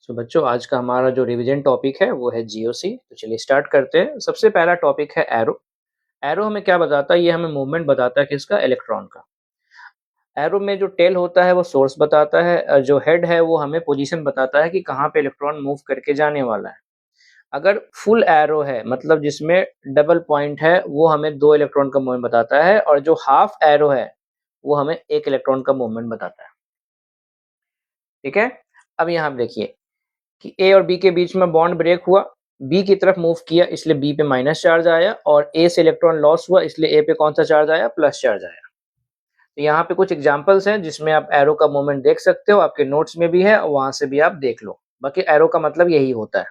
सो बच्चों, आज का हमारा जो रिवीजन टॉपिक है वो है जीओसी। तो चलिए स्टार्ट करते हैं। सबसे पहला टॉपिक है एरो। एरो हमें क्या बताता है? ये हमें मूवमेंट बताता है किसका? इलेक्ट्रॉन का। एरो में जो टेल होता है वो सोर्स बताता है, और जो हेड है वो हमें पोजीशन बताता है कि कहाँ पे इलेक्ट्रॉन मूव करके जाने वाला है। अगर फुल एरो है मतलब जिसमें डबल पॉइंट है, वो हमें दो इलेक्ट्रॉन का मूवमेंट बताता है, और जो हाफ एरो है वो हमें एक इलेक्ट्रॉन का मूवमेंट बताता है। ठीक है। अब यहाँ पे देखिए कि ए और बी के बीच में बॉन्ड ब्रेक हुआ, बी की तरफ मूव किया इसलिए बी पे माइनस चार्ज आया, और ए से इलेक्ट्रॉन लॉस हुआ इसलिए ए पे कौन सा चार्ज आया? प्लस चार्ज आया। तो यहाँ पे कुछ एग्जांपल्स हैं जिसमें आप एरो का मूवमेंट देख सकते हो, आपके नोट्स में भी है और वहां से भी आप देख लो। बाकी एरो का मतलब यही होता है।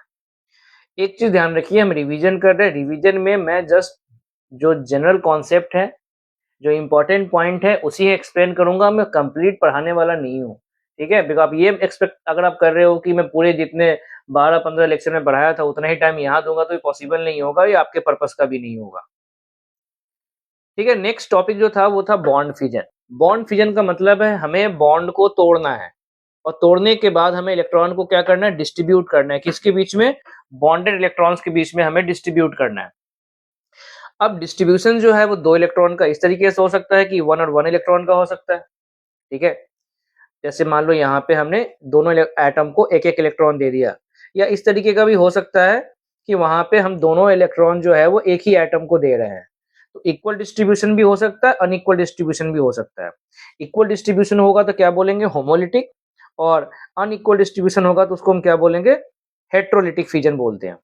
एक चीज ध्यान रखिए, हम रिवीजन कर रहे हैं। रिवीजन में मैं जस्ट जो जनरल कॉन्सेप्ट है, जो इम्पोर्टेंट पॉइंट है उसी एक्सप्लेन करूंगा, मैं कंप्लीट पढ़ाने वाला नहीं हूँ। ठीक है। बिकॉज आप ये एक्सपेक्ट अगर आप कर रहे हो कि मैं पूरे जितने 12-15 लेक्चर में पढ़ाया था उतना ही टाइम यहाँ दूंगा, तो ये पॉसिबल नहीं होगा, ये आपके पर्पस का भी नहीं होगा। ठीक है। नेक्स्ट टॉपिक जो था वो था बॉन्ड फिजन। बॉन्ड फिजन का मतलब है हमें बॉन्ड को तोड़ना है, और तोड़ने के बाद हमें इलेक्ट्रॉन को क्या करना है? डिस्ट्रीब्यूट करना है। किसके बीच में? बॉन्डेड इलेक्ट्रॉन्स के बीच में हमें डिस्ट्रीब्यूट करना है। अब डिस्ट्रीब्यूशन जो है वो दो इलेक्ट्रॉन का इस तरीके से हो सकता है कि वन और वन इलेक्ट्रॉन का हो सकता है। ठीक है। जैसे मान लो यहाँ पे हमने दोनों एटम को एक एक इलेक्ट्रॉन दे दिया, या इस तरीके का भी हो सकता है कि वहां पे हम दोनों इलेक्ट्रॉन जो है वो एक ही एटम को दे रहे हैं। तो इक्वल डिस्ट्रीब्यूशन भी हो सकता है, अनइक्वल डिस्ट्रीब्यूशन भी हो सकता है। इक्वल डिस्ट्रीब्यूशन होगा तो क्या बोलेंगे? होमोलिटिक। और अनइक्वल डिस्ट्रीब्यूशन होगा तो उसको हम क्या बोलेंगे? हेट्रोलिटिक फिजन बोलते हैं।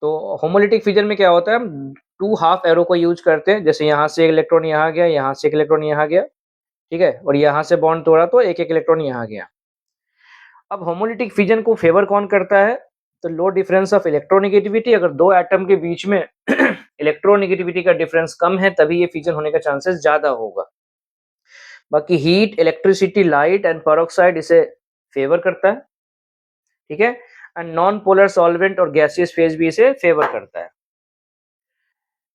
तो होमोलिटिक फिजन में क्या होता है? हम टू हाफ एरो को यूज करते हैं। जैसे यहाँ से एक इलेक्ट्रॉन यहाँ गया, यहाँ से एक इलेक्ट्रॉन यहाँ गया। ठीक है। और यहाँ से बॉन्ड तोड़ा तो एक एक इलेक्ट्रॉन यहाँ गया। अब होमोलिटिक फिजन को फेवर कौन करता है? तो लो डिफरेंस ऑफ इलेक्ट्रोनेगेटिविटी। अगर दो एटम के बीच में इलेक्ट्रोनेगेटिविटी का डिफरेंस कम है तभी ये फिजन होने का चांसेस ज्यादा होगा। बाकी heat, electricity, light and peroxide इसे फेवर करता है। ठीक है। एंड नॉन पोलर सॉल्वेंट और गैसियस फेज भी इसे फेवर करता है।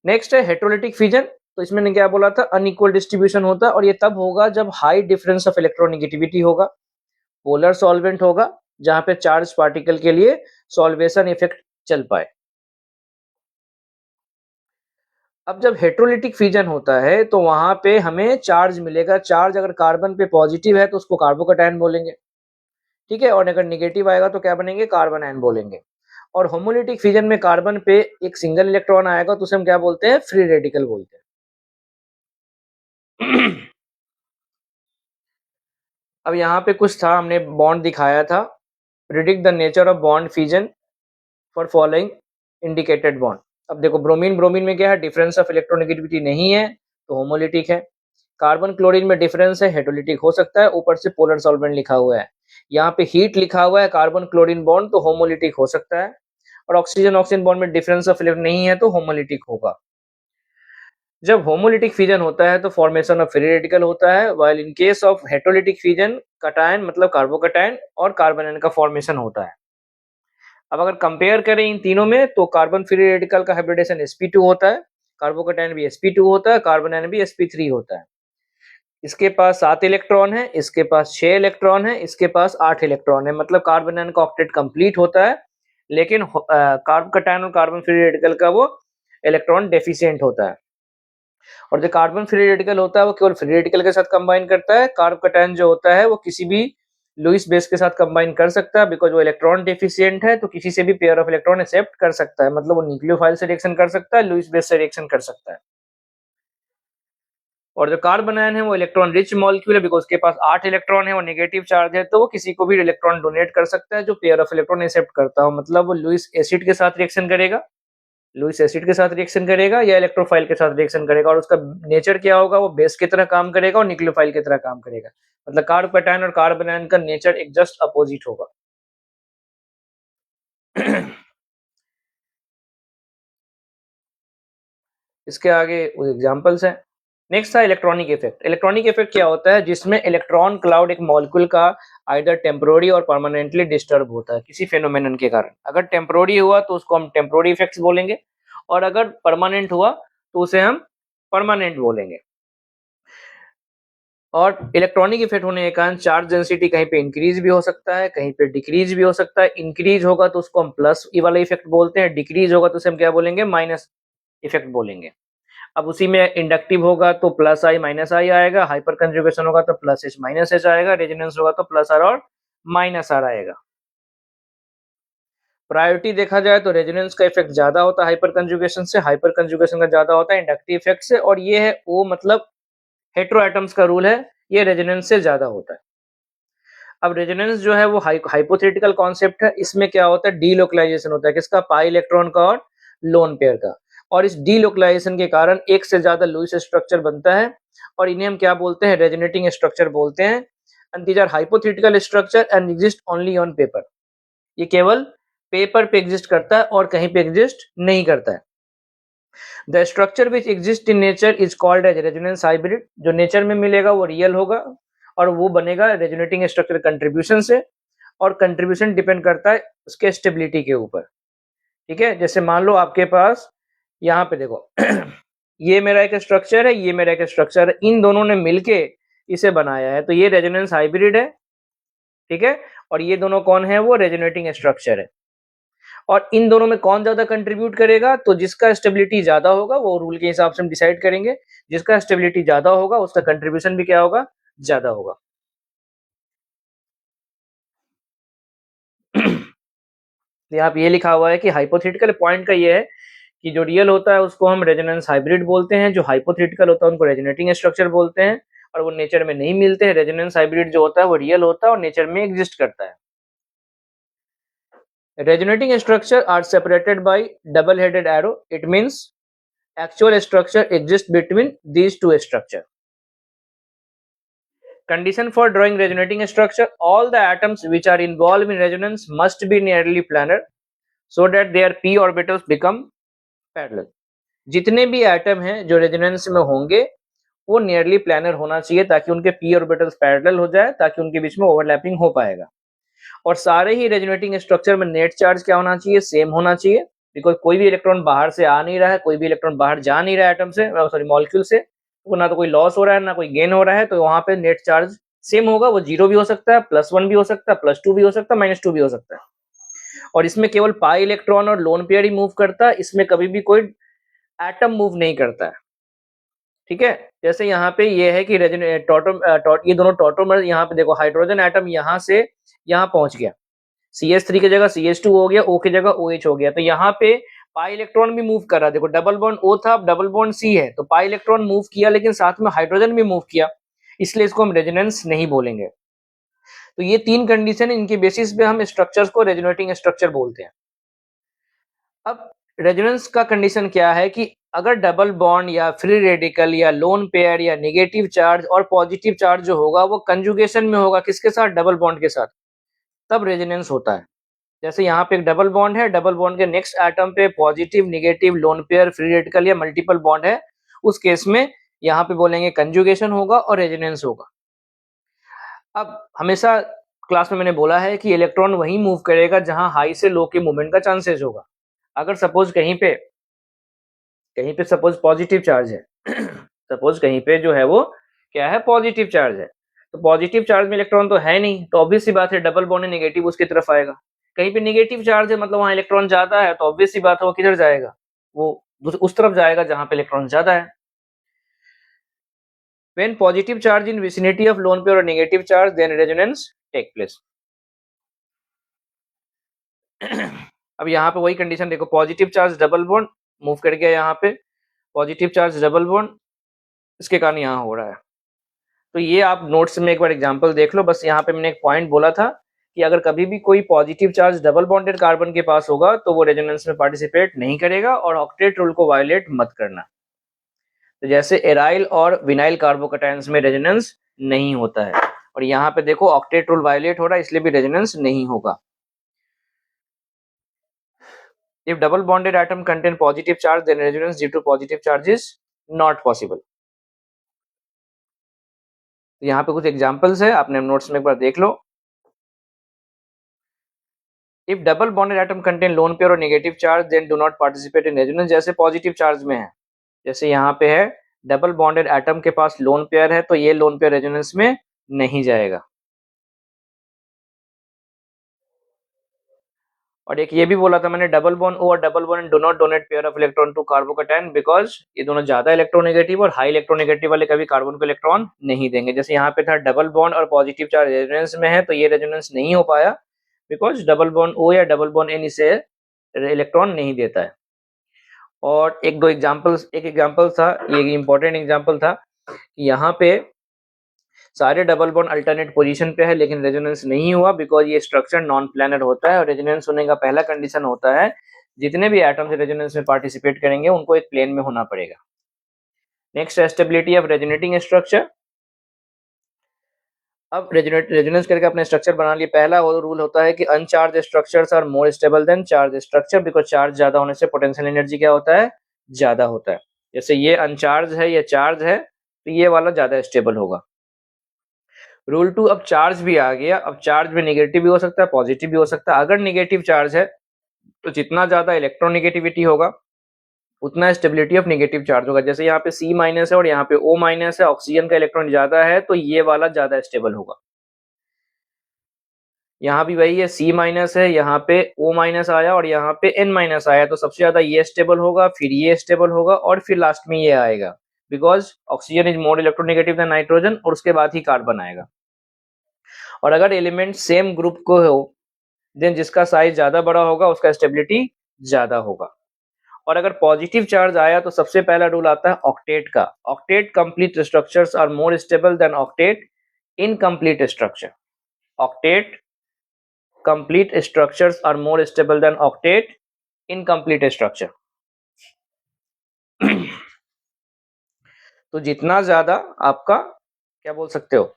नेक्स्ट है हेट्रोलिटिक फिजन। तो इसमें ने क्या बोला था? अनइक्वल डिस्ट्रीब्यूशन होता है, और ये तब होगा जब हाई डिफरेंस ऑफ इलेक्ट्रोनेगेटिविटी होगा, पोलर सॉल्वेंट होगा, जहां पे चार्ज पार्टिकल के लिए सॉल्वेशन इफेक्ट चल पाए। अब जब हेट्रोलिटिक फिजन होता है तो वहां पे हमें चार्ज मिलेगा। चार्ज अगर कार्बन पे पॉजिटिव है तो उसको कार्बोकैटायन बोलेंगे। ठीक है। और अगर निगेटिव आएगा तो क्या बनेंगे? कार्बन आयन बोलेंगे। और होमोलिटिक फिजन में कार्बन पे एक सिंगल इलेक्ट्रॉन आएगा तो उसे हम क्या बोलते हैं? फ्री रेडिकल बोलते हैं। अब यहाँ पे कुछ था, हमने बॉन्ड दिखाया था। Predict the nature of bond fission for following indicated bond. अब देखो, ब्रोमीन ब्रोमीन में क्या है? डिफरेंस ऑफ इलेक्ट्रोनेगेटिविटी नहीं है तो होमोलिटिक है। कार्बन क्लोरीन में डिफरेंस है, हेट्रोलिटिक हो सकता है, ऊपर से पोलर सॉल्वेंट लिखा हुआ है। यहाँ पे हीट लिखा हुआ है, कार्बन क्लोरीन बॉन्ड, तो होमोलिटिक हो सकता है। और ऑक्सीजन ऑक्सीजन बॉन्ड में डिफरेंस ऑफ इलेक्ट्रॉन नहीं है तो होमोलिटिक होगा। जब होमोलिटिक फिजन होता है तो फॉर्मेशन ऑफ फ्री रेडिकल होता है, while in case of heterolytic fission cation मतलब कार्बोकटायन और कार्बन आयन का फॉर्मेशन होता है। अब अगर कंपेयर करें इन तीनों में तो कार्बन फ्री रेडिकल का हाइब्रिडेशन sp2 होता है, कार्बोकटायन भी sp2 होता है, कार्बन आयन भी sp3 होता है। इसके पास 7 इलेक्ट्रॉन है, इसके पास 6 इलेक्ट्रॉन है, इसके पास 8 इलेक्ट्रॉन है। मतलब कार्बन आयन का ऑक्टेट कंप्लीट होता है, लेकिन कार्बोकटायन और कार्बन फ्री रेडिकल का वो इलेक्ट्रॉन डेफिशिएंट होता है। और जो कार्बन फ्री रेडिकल होता है वो केवल फ्री रेडिकल के साथ कंबाइन करता है। कार्बोकटायन जो होता है वो किसी भी लुईस बेस के साथ कंबाइन कर सकता है, बिकॉज वो इलेक्ट्रॉन डेफिशिएंट है, तो किसी से भी पेयर ऑफ इलेक्ट्रॉन एक्सेप्ट कर सकता है। मतलब वो न्यूक्लियोफाइल से रिएक्शन कर सकता है, लुईस बेस से रिएक्शन कर सकता है। और जो कार्बन आयन है वो इलेक्ट्रॉन रिच मॉलिक्यूल है, बिकॉज उसके पास 8 इलेक्ट्रॉन है, वो नेगेटिव चार्ज है, तो वो किसी को भी इलेक्ट्रॉन डोनेट कर सकता है जो पेयर ऑफ इलेक्ट्रॉन एक्सेप्ट करता हो। मतलब वो लुईस एसिड के साथ रिएक्शन करेगा, लुईस एसिड के साथ रिएक्शन करेगा, या इलेक्ट्रोफाइल के साथ रिएक्शन करेगा, और उसका नेचर क्या होगा? वो बेस की तरह काम करेगा और न्यूक्लियोफाइल की तरह काम करेगा। मतलब कार्बोकैटायन और कार्बन आयन का नेचर एक जस्ट अपोजिट होगा। इसके आगे एग्जांपल्स हैं। नेक्स्ट था इलेक्ट्रॉनिक इफेक्ट। इलेक्ट्रॉनिक इफेक्ट क्या होता है? जिसमें इलेक्ट्रॉन क्लाउड एक मॉलिक्यूल का आइदर टेम्पोररी और परमानेंटली डिस्टर्ब होता है किसी फेनोमेनन के कारण। अगर टेम्पोररी हुआ तो उसको हम टेम्पोररी इफेक्ट्स बोलेंगे, और अगर परमानेंट हुआ तो उसे हम परमानेंट बोलेंगे। और इलेक्ट्रॉनिक इफेक्ट होने के कारण चार्ज डेंसिटी कहीं पे इंक्रीज भी हो सकता है, कहीं पे डिक्रीज भी हो सकता है। इंक्रीज होगा तो उसको हम प्लस ई वाला इफेक्ट बोलते हैं, डिक्रीज होगा तो उसे हम क्या बोलेंगे, माइनस इफेक्ट बोलेंगे। अब उसी में इंडक्टिव होगा तो प्लस आई माइनस आई आएगा, हाइपर कंजुगेशन होगा तो प्लस एच माइनस एच आएगा, रेजोनेंस होगा तो प्लस आर और माइनस आर आएगा। प्रायोरिटी देखा जाए तो रेजोनेंस का इफेक्ट ज्यादा होता है हाइपर कंजुगेशन से, हाइपर कंजुगेशन का ज्यादा होता है इंडक्टिव इफेक्ट से, और ये है ओ मतलब हेटेरो एटम्स का रूल है, ये रेजोनेंस से ज्यादा होता है। अब रेजोनेंस जो है वो हाइपोथेटिकल कॉन्सेप्ट है, इसमें क्या होता है, डीलोकलाइजेशन होता है किसका, पाई इलेक्ट्रॉन का और लोन पेयर का, और इस डीलोकलाइजेशन के कारण एक से ज्यादा लुईस स्ट्रक्चर बनता है, और इन्हें हम क्या बोलते हैं, रेजोनेटिंग स्ट्रक्चर बोलते हैं। And these are hypothetical structure and exist only on paper, ये केवल पेपर पे एग्जिस्ट करता है और कहीं पे एग्जिस्ट नहीं करता है। The structure which exist in nature is called as resonance hybrid, जो नेचर में मिलेगा वो रियल होगा और वो बनेगा रेजोनेटिंग स्ट्रक्चर कंट्रीब्यूशन से, और कंट्रीब्यूशन डिपेंड करता है उसके स्टेबिलिटी के ऊपर। ठीक है, जैसे मान लो आपके पास यहाँ पे देखो ये मेरा एक स्ट्रक्चर है, ये मेरा एक स्ट्रक्चर है, इन दोनों ने मिलके इसे बनाया है, तो ये रेजोनेंस हाइब्रिड है। ठीक है, और ये दोनों कौन है, वो रेजोनेटिंग स्ट्रक्चर है। और इन दोनों में कौन ज्यादा कंट्रीब्यूट करेगा, तो जिसका स्टेबिलिटी ज्यादा होगा वो रूल के हिसाब से हम डिसाइड करेंगे, जिसका स्टेबिलिटी ज्यादा होगा उसका कंट्रीब्यूशन भी क्या होगा, ज्यादा होगा। तो यहाँ पे ये लिखा हुआ है कि हाइपोथेटिकल पॉइंट का ये है कि जो रियल होता है उसको हम रेजोनेंस हाइब्रिड बोलते हैं, जो हाइपोथेटिकल होता है उनको रेजोनेटिंग स्ट्रक्चर बोलते हैं, और वो नेचर में नहीं मिलते हैं। रेजोनेंस हाइब्रिड जो होता है वो रियल होता है और नेचर में एग्जिस्ट करता है। Resonating structure are separated by double headed arrow, it means actual structure exists between these two structure. Condition for drawing resonating structure, all the atoms which are involved in resonance must be nearly planar so that their p orbitals become parallel. जितने भी atom हैं जो resonance में होंगे वो nearly planner होना चाहिए ताकि उनके p ऑर्बिटल्स पैरेलल हो जाए, ताकि उनके बीच में ओवरलैपिंग हो पाएगा। और सारे ही रेजोनेटिंग स्ट्रक्चर में नेट चार्ज क्या होना चाहिए, सेम होना चाहिए, बिकॉज कोई भी इलेक्ट्रॉन बाहर से आ नहीं रहा है, कोई भी इलेक्ट्रॉन बाहर जा नहीं रहा है एटम से, सॉरी मॉलिक्यूल से, तो ना तो कोई लॉस हो रहा है ना कोई गेन हो रहा है, तो वहां पे नेट चार्ज सेम होगा। वो जीरो भी हो सकता है, +1 भी हो सकता है, +2 भी हो सकता है, -2 भी हो सकता है। और इसमें केवल पाई इलेक्ट्रॉन और लोन पेयर ही मूव करता है, इसमें कभी भी कोई एटम मूव नहीं करता है। ठीक है, जैसे यहाँ पे ये है कि ये दोनों टॉटोमर, यहाँ पे देखो हाइड्रोजन एटम यहाँ से यहाँ पहुंच गया, CH3 की जगह CH2 हो गया, O की जगह OH हो गया, तो यहाँ पे पाई इलेक्ट्रॉन भी मूव कर रहा है। देखो डबल बॉन्ड O था, अब डबल बॉन्ड C है, तो पाई इलेक्ट्रॉन मूव किया लेकिन साथ में हाइड्रोजन भी मूव किया, इसलिए इसको हम रेजोनेंस नहीं बोलेंगे। तो ये तीन कंडीशन है, इनके बेसिस पे हम स्ट्रक्चर्स को रेजोनेटिंग स्ट्रक्चर बोलते हैं। अब रेजोनेंस का कंडीशन क्या है कि अगर डबल बॉन्ड या फ्री रेडिकल या लोन पेयर या नेगेटिव चार्ज और पॉजिटिव चार्ज जो होगा वो कंजुगेशन में होगा, किसके साथ, डबल बॉन्ड के साथ, तब रेजोनेंस होता है। जैसे यहाँ पे एक डबल बॉन्ड है, डबल बॉन्ड के नेक्स्ट एटम पे positive, negative, lone pair, free radical या मल्टीपल बॉन्ड है, उस केस में यहाँ पे बोलेंगे कंजुगेशन होगा और रेजोनेंस होगा। अब हमेशा क्लास में मैंने बोला है कि इलेक्ट्रॉन वहीं मूव करेगा जहां हाई से लो के मूवमेंट का चांसेस होगा। अगर सपोज कहीं पे सपोज पॉजिटिव चार्ज है सपोज कहीं पे जो है वो क्या है, पॉजिटिव चार्ज है, तो पॉजिटिव चार्ज में इलेक्ट्रॉन तो है नहीं, तो ऑब्वियस सी बात है डबल बॉन्ड नेगेटिव उसकी तरफ आएगा। कहीं पे नेगेटिव चार्ज है मतलब वहां इलेक्ट्रॉन ज्यादा है, तो ऑब्वियस सी बात है वो किधर जाएगा, वो उस तरफ जाएगा जहां पे इलेक्ट्रॉन ज्यादा है। When positive charge in vicinity of lone pair or negative charge, then resonance take place. अब यहाँ पे वही कंडीशन देखो, positive charge double bond move कर गया यहाँ पे, पॉजिटिव चार्ज डबल बॉन्ड, इसके कारण यहाँ हो रहा है। तो ये आप नोट्स में एक बार एग्जांपल देख लो। बस यहाँ पे मैंने एक पॉइंट बोला था कि अगर कभी भी कोई positive charge double bonded carbon के पास होगा तो वो रेजोनेंस में पार्टिसिपेट नहीं करेगा, और ऑक्टेट रूल को वायलेट मत करना। तो जैसे एराइल और विनाइल कार्बोकैटायंस में रेजोनेंस नहीं होता है, और यहाँ पे देखो ऑक्टेट रूल वायलेट हो रहा है, इसलिए भी रेजोनेंस नहीं होगा। If double bonded atom contain positive charge, then resonance due to positive charge is not possible. तो यहाँ पे कुछ एग्जांपल्स है, आपने नोट्स में एक बार देख लो। If double bonded atom contain lone pair or negative charge, then do not participate in resonance. जैसे पॉजिटिव चार्ज में है, जैसे यहाँ पे है डबल बॉन्डेड एटम के पास लोन पेयर है तो ये लोन पेयर रेजोनेंस में नहीं जाएगा। और एक ये भी बोला था मैंने, डबल बॉन्ड O और double bond do not donate pair of electron to carbocation because ये दोनों ज्यादा इलेक्ट्रोनेगेटिव और हाई इलेक्ट्रोनेगेटिव वाले कभी कार्बन को इलेक्ट्रॉन नहीं देंगे। जैसे यहाँ पे था डबल बॉन्ड और पॉजिटिव चार्ज रेजोनेंस में है तो ये रेजोनेंस नहीं हो पाया बिकॉज डबल बॉन्ड O या डबल बॉन्ड N इसे इलेक्ट्रॉन नहीं देता है। और एक एग्जाम्पल था, ये इंपॉर्टेंट एग्जाम्पल था कि यहाँ पे सारे डबल बॉन्ड अल्टरनेट पोजीशन पे है लेकिन रेजोनेंस नहीं हुआ बिकॉज ये स्ट्रक्चर नॉन प्लैनर होता है और रेजोनेंस होने का पहला कंडीशन होता है जितने भी एटम्स रेजोनेंस में पार्टिसिपेट करेंगे उनको एक प्लेन में होना पड़ेगा। नेक्स्ट है स्टेबिलिटी ऑफ रेजोनेटिंग स्ट्रक्चर। अब रेजोनेंस करके अपने स्ट्रक्चर बना लिए। पहला रूल होता है कि uncharge structures are more stable than charge structure because charge ज्यादा होने से पोटेंशियल एनर्जी क्या होता है, ज्यादा होता है। जैसे ये अनचार्ज है, ये चार्ज है तो ये वाला ज्यादा स्टेबल होगा। रूल 2, अब चार्ज भी आ गया। अब चार्ज में नेगेटिव भी हो सकता है, पॉजिटिव भी हो सकता है। अगर नेगेटिव चार्ज है तो जितना ज्यादा इलेक्ट्रोनेगेटिविटी होगा उतना स्टेबिलिटी ऑफ नेगेटिव चार्ज होगा। जैसे यहाँ पे C माइनस है और यहाँ पे O माइनस है, ऑक्सीजन का इलेक्ट्रॉन ज्यादा है तो ये वाला ज्यादा स्टेबल होगा। यहाँ भी वही है, C माइनस है, यहाँ पे O माइनस आया और यहाँ पे N माइनस आया तो सबसे ज्यादा ये स्टेबल होगा, फिर ये स्टेबल होगा और फिर लास्ट में ये आएगा because oxygen is more electronegative than nitrogen और उसके बाद ही कार्बन आएगा। और अगर एलिमेंट सेम ग्रुप को हो देन जिसका साइज ज्यादा बड़ा होगा उसका स्टेबिलिटी ज्यादा होगा। और अगर पॉजिटिव चार्ज आया तो सबसे पहला रूल आता है ऑक्टेट का। Octet complete structures are more stable than octet incomplete structure. Octet complete structures are more stable than octet incomplete structure. तो जितना ज्यादा आपका क्या बोल सकते हो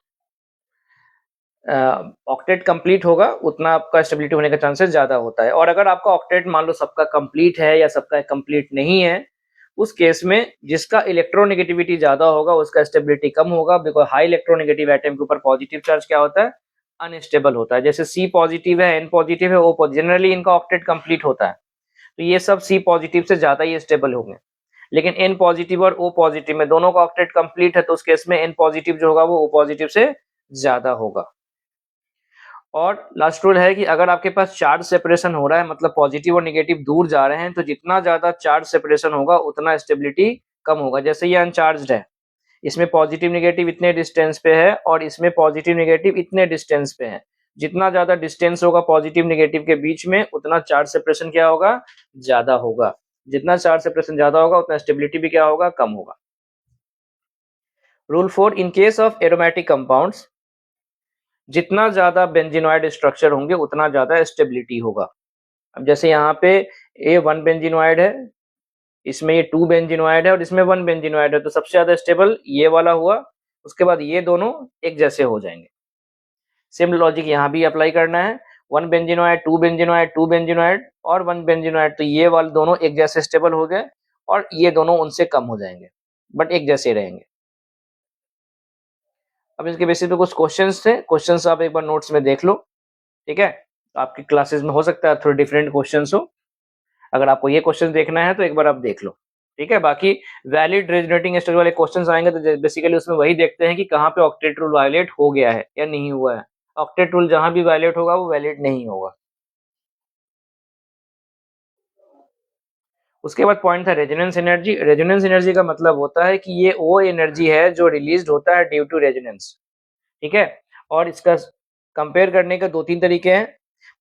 ऑक्टेट कंप्लीट होगा उतना आपका स्टेबिलिटी होने का चांसेस ज्यादा होता है। और अगर आपका ऑक्टेट मान लो सबका कंप्लीट है या सबका कंप्लीट नहीं है, उस केस में जिसका इलेक्ट्रोनेगेटिविटी ज्यादा होगा उसका स्टेबिलिटी कम होगा बिकॉज हाई इलेक्ट्रोनेगेटिव एटम के ऊपर पॉजिटिव चार्ज क्या होता है, अनस्टेबल होता है। जैसे C पॉजिटिव है, N पॉजिटिव है, O पॉजिटिव, जनरली इनका ऑक्टेट कंप्लीट होता है तो ये सब C पॉजिटिव से ज्यादा ही स्टेबल होंगे। लेकिन N पॉजिटिव और O पॉजिटिव में दोनों का ऑक्टेट कंप्लीट है तो उस केस में N पॉजिटिव जो होगा वो O पॉजिटिव से ज्यादा होगा। और लास्ट रूल है कि अगर आपके पास चार्ज सेपरेशन हो रहा है मतलब पॉजिटिव और नेगेटिव दूर जा रहे हैं तो जितना ज्यादा चार्ज सेपरेशन होगा उतना स्टेबिलिटी कम होगा। जैसे ये अनचार्ज्ड है, इसमें पॉजिटिव नेगेटिव इतने डिस्टेंस पे है और इसमें पॉजिटिव नेगेटिव इतने डिस्टेंस पे है। जितना ज्यादा डिस्टेंस होगा पॉजिटिव नेगेटिव के बीच में उतना चार्ज सेपरेशन क्या होगा, ज्यादा होगा। जितना चार्ज सेपरेशन ज्यादा होगा उतना स्टेबिलिटी भी क्या होगा, कम होगा। Rule 4, in case of aromatic compounds जितना ज्यादा बेंजीनॉइड स्ट्रक्चर होंगे उतना ज्यादा स्टेबिलिटी होगा। अब जैसे यहाँ पे ये 1 बेंजीनॉइड है, इसमें ये 2 बेंजीनॉइड है और इसमें 1 बेंजीनॉइड है तो सबसे ज्यादा स्टेबल ये वाला हुआ, उसके बाद ये दोनों एक जैसे हो जाएंगे। सेम लॉजिक यहाँ भी अप्लाई करना है। 1 बेंजीनॉइड, 2 बेंजीनॉइड, 2 बेंजीनॉइड और 1 बेंजीनॉइड तो ये वाले दोनों एक जैसे स्टेबल हो गए और ये दोनों उनसे कम हो जाएंगे बट एक जैसे रहेंगे। अब इसके बेसिस पे कुछ क्वेश्चंस थे, क्वेश्चंस आप एक बार नोट्स में देख लो, ठीक है। आपकी क्लासेस में हो सकता है थोड़े डिफरेंट क्वेश्चंस हो, अगर आपको ये क्वेश्चन देखना है तो एक बार आप देख लो, ठीक है। बाकी वैलिड रेजोनेटिंग स्ट्रक्चर वाले क्वेश्चंस आएंगे तो बेसिकली उसमें वही देखते हैं कि कहाँ पे ऑक्टेट रूल वायलेट हो गया है या नहीं हुआ है। ऑक्टेट रूल जहां भी वायलेट होगा वो वैलिड नहीं होगा। उसके बाद पॉइंट था रेजोनेंस एनर्जी। रेजोनेंस एनर्जी का मतलब होता है कि ये वो एनर्जी है जो रिलीज होता है ड्यू टू रेजोनेंस, ठीक है। और इसका कंपेयर करने के 2-3 तरीके हैं।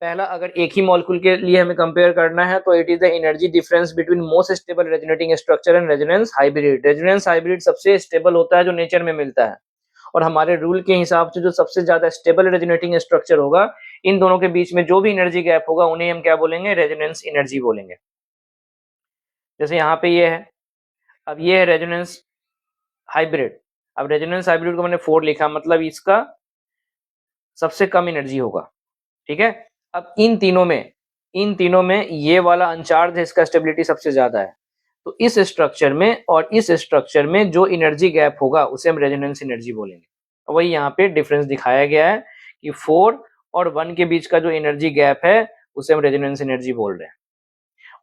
पहला, अगर एक ही मॉलिक्यूल के लिए हमें कंपेयर करना है तो it is the energy difference between most stable resonating structure and resonance hybrid. Resonance hybrid सबसे स्टेबल होता है जो नेचर में मिलता है और हमारे रूल के हिसाब से जो सबसे ज्यादा स्टेबल रेजोनेटिंग स्ट्रक्चर होगा इन दोनों के बीच में जो भी एनर्जी गैप होगा उन्हें हम क्या बोलेंगे, रेजोनेंस एनर्जी बोलेंगे। जैसे यहाँ पे ये है, अब ये है रेजोनेंस हाइब्रिड। अब रेजोनेंस हाइब्रिड को मैंने 4 लिखा मतलब इसका सबसे कम एनर्जी होगा, ठीक है। अब इन तीनों में ये वाला अनचार्ज है, इसका स्टेबिलिटी सबसे ज्यादा है। तो इस स्ट्रक्चर में और इस स्ट्रक्चर में जो एनर्जी गैप होगा उसे हम रेजोनेंस एनर्जी बोलेंगे। तो वही यहाँ पे डिफरेंस दिखाया गया है कि 4 और 1 के बीच का जो एनर्जी गैप है उसे हम रेजोनेंस एनर्जी बोल रहे हैं।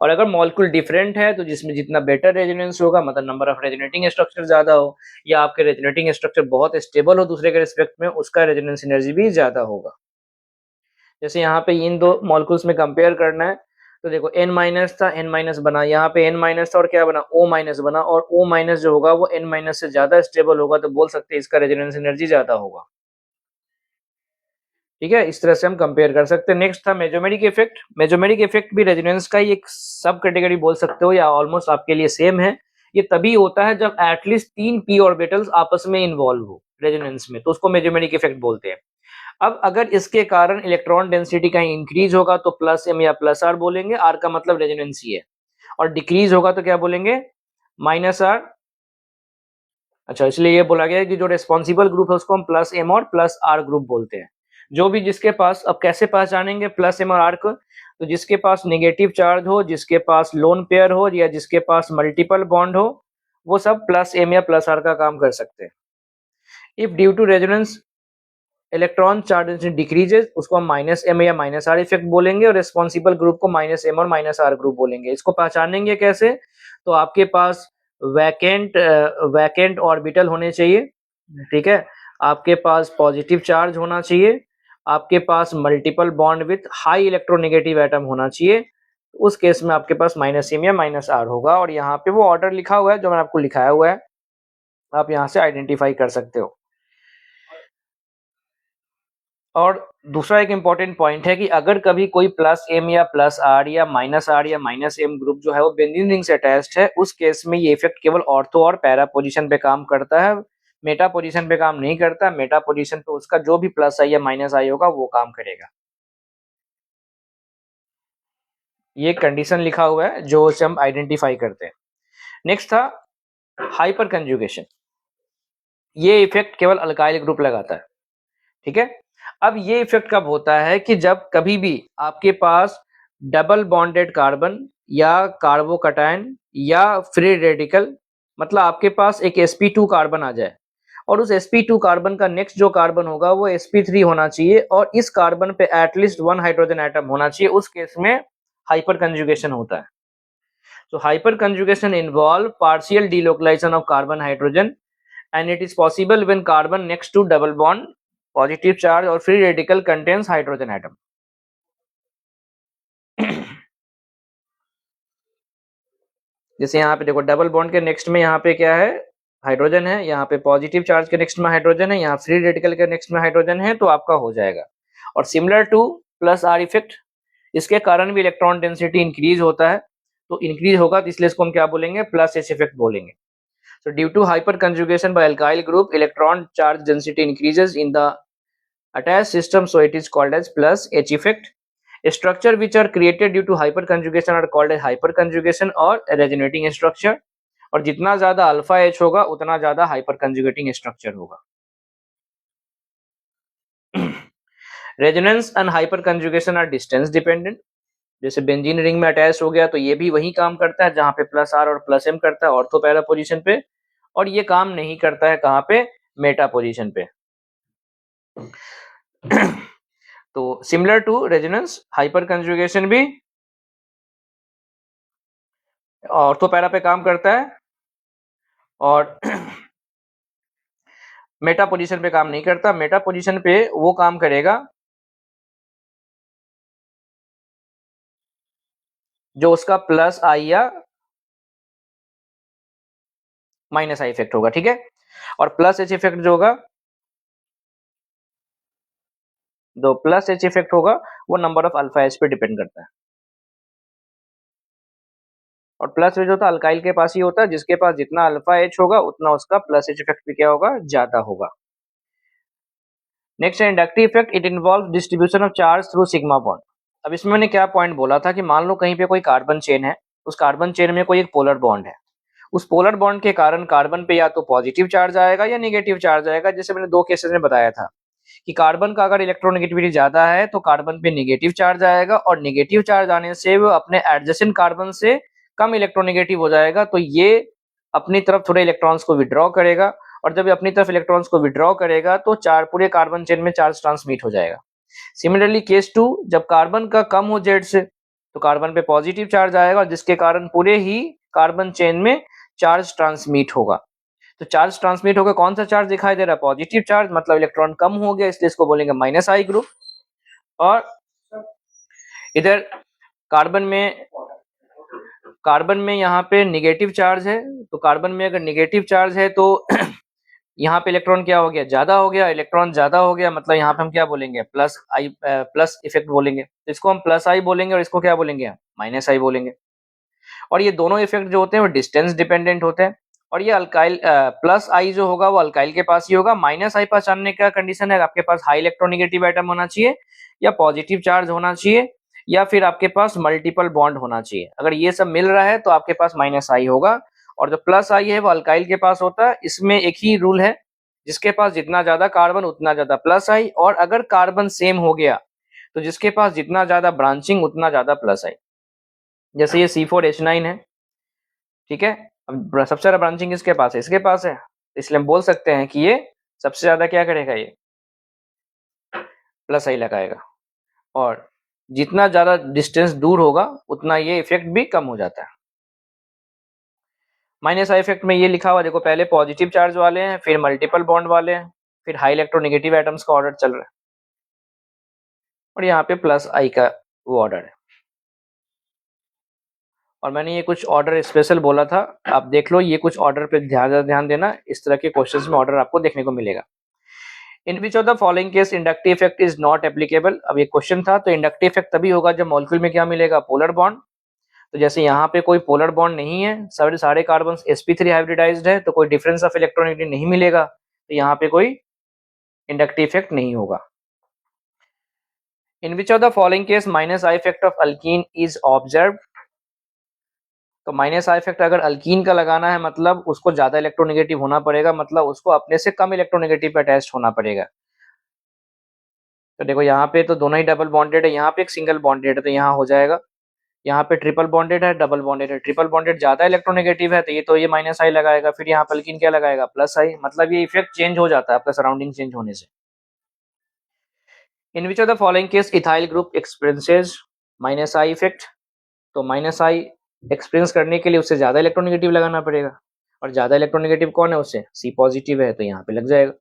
और अगर मॉलिक्यूल डिफरेंट है तो जिसमें जितना बेटर रेजोनेंस होगा, मतलब नंबर ऑफ रेजोनेटिंग स्ट्रक्चर ज़्यादा हो, या आपके रेजोनेटिंग स्ट्रक्चर बहुत स्टेबल हो दूसरे के रिस्पेक्ट में, उसका रेजोनेंस एनर्जी भी ज़्यादा होगा। जैसे यहाँ पे इन दो मॉलिक्यूल्स में कंपेयर करना है, तो देखो n माइनस था, n माइनस बना, यहाँ पे n माइनस था और क्या बना, O माइनस बना, और O माइनस जो होगा वो n माइनस से ज़्यादा स्टेबल होगा, तो बोल सकते हैं इसका रेजोनेंस एनर्जी ज़्यादा होगा। ठीक है, इस तरह से हम कंपेयर कर सकते हैं। नेक्स्ट था मेसोमेरिक इफेक्ट। मेसोमेरिक इफेक्ट भी रेजोनेंस का ही एक सब कैटेगरी बोल सकते हो, या ऑलमोस्ट आपके लिए सेम है। ये तभी होता है जब एटलीस्ट 3 p ऑर्बिटल्स आपस में इन्वॉल्व हो रेजोनेंस में, तो उसको मेसोमेरिक इफेक्ट बोलते हैं। अब अगर इसके कारण इलेक्ट्रॉन डेंसिटी कहीं इंक्रीज होगा तो प्लस m या प्लस r बोलेंगे, r का मतलब रेजोनेंस ही है, और डिक्रीज होगा तो क्या बोलेंगे, माइनस r। अच्छा, इसलिए ये बोला गया है कि जो रेस्पॉन्सिबल ग्रुप है उसको हम प्लस m और प्लस r ग्रुप बोलते हैं। जो भी जिसके पास, अब कैसे पहचानेंगे प्लस m और r को, तो जिसके पास नेगेटिव चार्ज हो, जिसके पास लोन पेयर हो, या जिसके पास मल्टीपल बॉन्ड हो, वो सब प्लस m या प्लस r का काम कर सकते हैं। If due to resonance electron charge density decreases, उसको हम माइनस m या माइनस r इफेक्ट बोलेंगे, और रेस्पॉन्सिबल ग्रुप को माइनस m और माइनस r ग्रुप बोलेंगे। इसको पहचानेंगे कैसे, तो आपके पास वैकेंट ऑर्बिटल होने चाहिए, ठीक है, आपके पास पॉजिटिव चार्ज होना चाहिए, आपके पास multiple bond with high electronegative atom होना चाहिए। उस केस में आपके पास माइनस m या माइनस r होगा, और यहाँ पे वो ऑर्डर लिखा हुआ है जो मैंने आपको लिखाया हुआ है, आप यहाँ से आइडेंटिफाई कर सकते हो। और दूसरा एक इम्पॉर्टेंट पॉइंट है कि अगर कभी कोई प्लस m या प्लस r या माइनस r या माइनस m ग्रुप जो है वो बेंजीन रिंग से अटैच्ड है, उस केस में ये इफेक्ट केवल ऑर्थो और पैरा पोजीशन पे काम करता है, मेटा पोजीशन पे काम नहीं करता। मेटा पोजीशन पे उसका जो भी प्लस आई या माइनस आई होगा वो काम करेगा। ये कंडीशन लिखा हुआ है जो उसे हम आइडेंटिफाई करते हैं। नेक्स्ट था हाइपर कंजुगेशन। ये इफेक्ट केवल अल्काइल ग्रुप लगाता है, ठीक है। अब ये इफेक्ट कब होता है कि जब कभी भी आपके पास डबल बॉन्डेड कार्बन या कार्बोकैटायन या फ्री रेडिकल, मतलब आपके पास एक sp2 कार्बन आ जाए, और उस sp2 कार्बन का नेक्स्ट जो कार्बन होगा वो sp3 होना चाहिए, और इस कार्बन पे एटलीस्ट 1 हाइड्रोजन एटम होना चाहिए, उस केस में हाइपर कंजुगेशन होता है। तो hyper conjugation involve partial delocalisation of carbon hydrogen, and it is possible when carbon next to double bond positive charge or free radical contains hydrogen atom। जैसे यहाँ पे देखो डबल बॉन्ड के next में यहाँ पे क्या है, हाइड्रोजन है, यहाँ पे पॉजिटिव चार्ज के नेक्स्ट में हाइड्रोजन है, यहाँ फ्री रेडिकल के नेक्स्ट में हाइड्रोजन है, तो आपका हो जाएगा। और similar two plus are effect, इसके कारण भी इलेक्ट्रॉन डेंसिटी इंक्रीज होता है, तो इंक्रीज होगा तो इसलिए इसको हम क्या बोलेंगे, प्लस एच इफेक्ट बोलेंगे। So due to hyperconjugation by alkyl group, electron charge density increases in the attached system, so it is called as plus H effect। Structure which are created due to hyperconjugation are called as hyperconjugation और resonating structure। और जितना ज्यादा alpha H होगा उतना ज्यादा hyperconjugating structure होगा। Resonance and hyperconjugation are distance dependent। जैसे benzene ring में अटैच हो गया तो ये भी वही काम करता है जहां पे प्लस आर और प्लस एम करता है, ऑर्थो पैरा पोजीशन पे, और ये काम नहीं करता है कहाँ पे, मेटा पोजीशन पे। तो similar to resonance, hyperconjugation भी ऑर्थो पैरा पे काम करता है और मेटा पोजीशन पे काम नहीं करता। मेटा पोजीशन पे वो काम करेगा जो उसका प्लस आई या माइनस आई इफेक्ट होगा, ठीक है। और प्लस एच इफेक्ट जो होगा, जो प्लस एच इफेक्ट होगा वो नंबर ऑफ अल्फा एच पे डिपेंड करता है। और प्लस एच होता है अल्काइल के पास ही होता है, जिसके पास जितना अल्फा एच होगा उतना उसका प्लस एच इफेक्ट भी क्या होगा, ज्यादा होगा। नेक्स्ट है inductive effect. It involve distribution of charge through sigma bond. अब इसमें मैंने क्या पॉइंट बोला था कि मान लो कहीं पे कोई कार्बन चेन है, उस कार्बन चेन में कोई एक पोलर बॉन्ड है, उस पोलर बॉन्ड के कारण कार्बन पे या तो पॉजिटिव चार्ज आएगा या नेगेटिव चार्ज आएगा। जैसे मैंने दो केसेस में बताया था कि कार्बन का अगर इलेक्ट्रोनेगेटिविटी ज्यादा है तो कार्बन पे नेगेटिव चार्ज आएगा, और नेगेटिव चार्ज आने से वो अपने एडजेसेंट कार्बन से कम इलेक्ट्रोनेगेटिव हो जाएगा, तो ये अपनी तरफ थोड़े इलेक्ट्रॉन्स को विड्रॉ करेगा, और जब ये अपनी तरफ इलेक्ट्रॉन्स को विड्रॉ करेगा तो चार पूरे कार्बन चेन में चार्ज ट्रांसमिट हो जाएगा। सिमिलरली केस टू, जब कार्बन का कम हो जेड से, तो कार्बन पे पॉजिटिव चार्ज आएगा, जिसके कारण पूरे ही कार्बन चेन में चार्ज ट्रांसमिट होगा। तो चार्ज ट्रांसमिट होकर कौन सा चार्ज दिखाई दे रहा है? पॉजिटिव चार्ज, मतलब इलेक्ट्रॉन कम हो गया, इसलिए इसको बोलेंगे माइनस आई ग्रुप। और इधर कार्बन में यहाँ पे नेगेटिव चार्ज है, तो कार्बन में अगर नेगेटिव चार्ज है तो यहाँ पे इलेक्ट्रॉन क्या हो गया? ज्यादा हो गया। इलेक्ट्रॉन ज्यादा हो गया मतलब यहाँ पे हम क्या बोलेंगे? प्लस आई, प्लस इफेक्ट बोलेंगे। तो इसको हम प्लस आई बोलेंगे और इसको क्या बोलेंगे? माइनस आई बोलेंगे। और ये दोनों इफेक्ट जो होते हैं वो डिस्टेंस डिपेंडेंट होते हैं। और ये अल्काइल, प्लस आई जो होगा वो अल्काइल के पास ही होगा। माइनस आई पहचानने का कंडीशन है आपके पास हाई इलेक्ट्रोनेगेटिव एटम होना चाहिए, या पॉजिटिव चार्ज होना चाहिए, या फिर आपके पास मल्टीपल बॉन्ड होना चाहिए। अगर ये सब मिल रहा है तो आपके पास माइनस आई होगा। और जो प्लस आई है वो अल्काइल के पास होता है। इसमें एक ही रूल है, जिसके पास जितना ज्यादा कार्बन उतना ज्यादा प्लस आई, और अगर कार्बन सेम हो गया तो जिसके पास जितना ज्यादा ब्रांचिंग उतना ज्यादा प्लस आई। जैसे ये C4H9 है, ठीक है। अब सबसे ज्यादा ब्रांचिंग किसके पास है? इसके पास है, इसलिए हम बोल सकते हैं कि ये सबसे ज्यादा क्या करेगा? ये प्लस आई लगाएगा। और जितना ज्यादा डिस्टेंस दूर होगा उतना ये इफेक्ट भी कम हो जाता है। माइनस आई इफेक्ट में ये लिखा हुआ देखो, पहले पॉजिटिव चार्ज वाले हैं, फिर मल्टीपल बॉन्ड वाले हैं, फिर हाई इलेक्ट्रोनेगेटिव एटम्स का ऑर्डर चल रहा है, और यहाँ पे प्लस आई का वो ऑर्डर है। और मैंने ये कुछ ऑर्डर स्पेशल बोला था, आप देख लो, ये कुछ ऑर्डर पे ध्यान देना। इस तरह के क्वेश्चंस में ऑर्डर आपको देखने को मिलेगा। In which of the following case inductive effect is not applicable. अब ये क्वेश्चन था, तो इंडक्टिव इफेक्ट तभी होगा जब मॉलिक्यूल में क्या मिलेगा? Polar bond. तो जैसे यहाँ पे कोई पोलर बॉन्ड नहीं है, सारे कार्बन sp3 हाइब्रिडाइज्ड है, तो कोई डिफरेंस ऑफ इलेक्ट्रोनेगेटिव नहीं मिलेगा, तो यहाँ पे कोई इंडक्टिव इफेक्ट नहीं होगा। In which of the following case minus I effect of alkene is observe. तो माइनस आई इफेक्ट अगर अल्कीन का लगाना है मतलब उसको ज्यादा इलेक्ट्रोनेगेटिव होना पड़ेगा, मतलब उसको अपने से कम इलेक्ट्रोनेगेटिव पे अटैच होना पड़ेगा। तो देखो यहाँ पे तो दोनों ही डबल बॉन्डेड है, यहाँ पे एक सिंगल बॉन्डेड है, तो यहाँ हो जाएगा। यहाँ पे ट्रिपल बॉन्डेड है, डबल बॉन्डेड है। ट्रिपल बॉन्डेड ज्यादा इलेक्ट्रोनेगेटिव है, तो ये माइनस आई लगाएगा, फिर यहाँ अल्कीन क्या लगाएगा? प्लस आई। मतलब ये इफेक्ट चेंज हो जाता है आपका सराउंडिंग चेंज होने से। In which of the following case ethyl group experiences minus I effect. तो माइनस आई एक्सपीरियंस करने के लिए उससे ज्यादा इलेक्ट्रोनेगेटिव लगाना पड़ेगा, और ज्यादा इलेक्ट्रोनेगेटिव कौन है? उससे सी पॉजिटिव है, तो यहाँ पे लग जाएगा।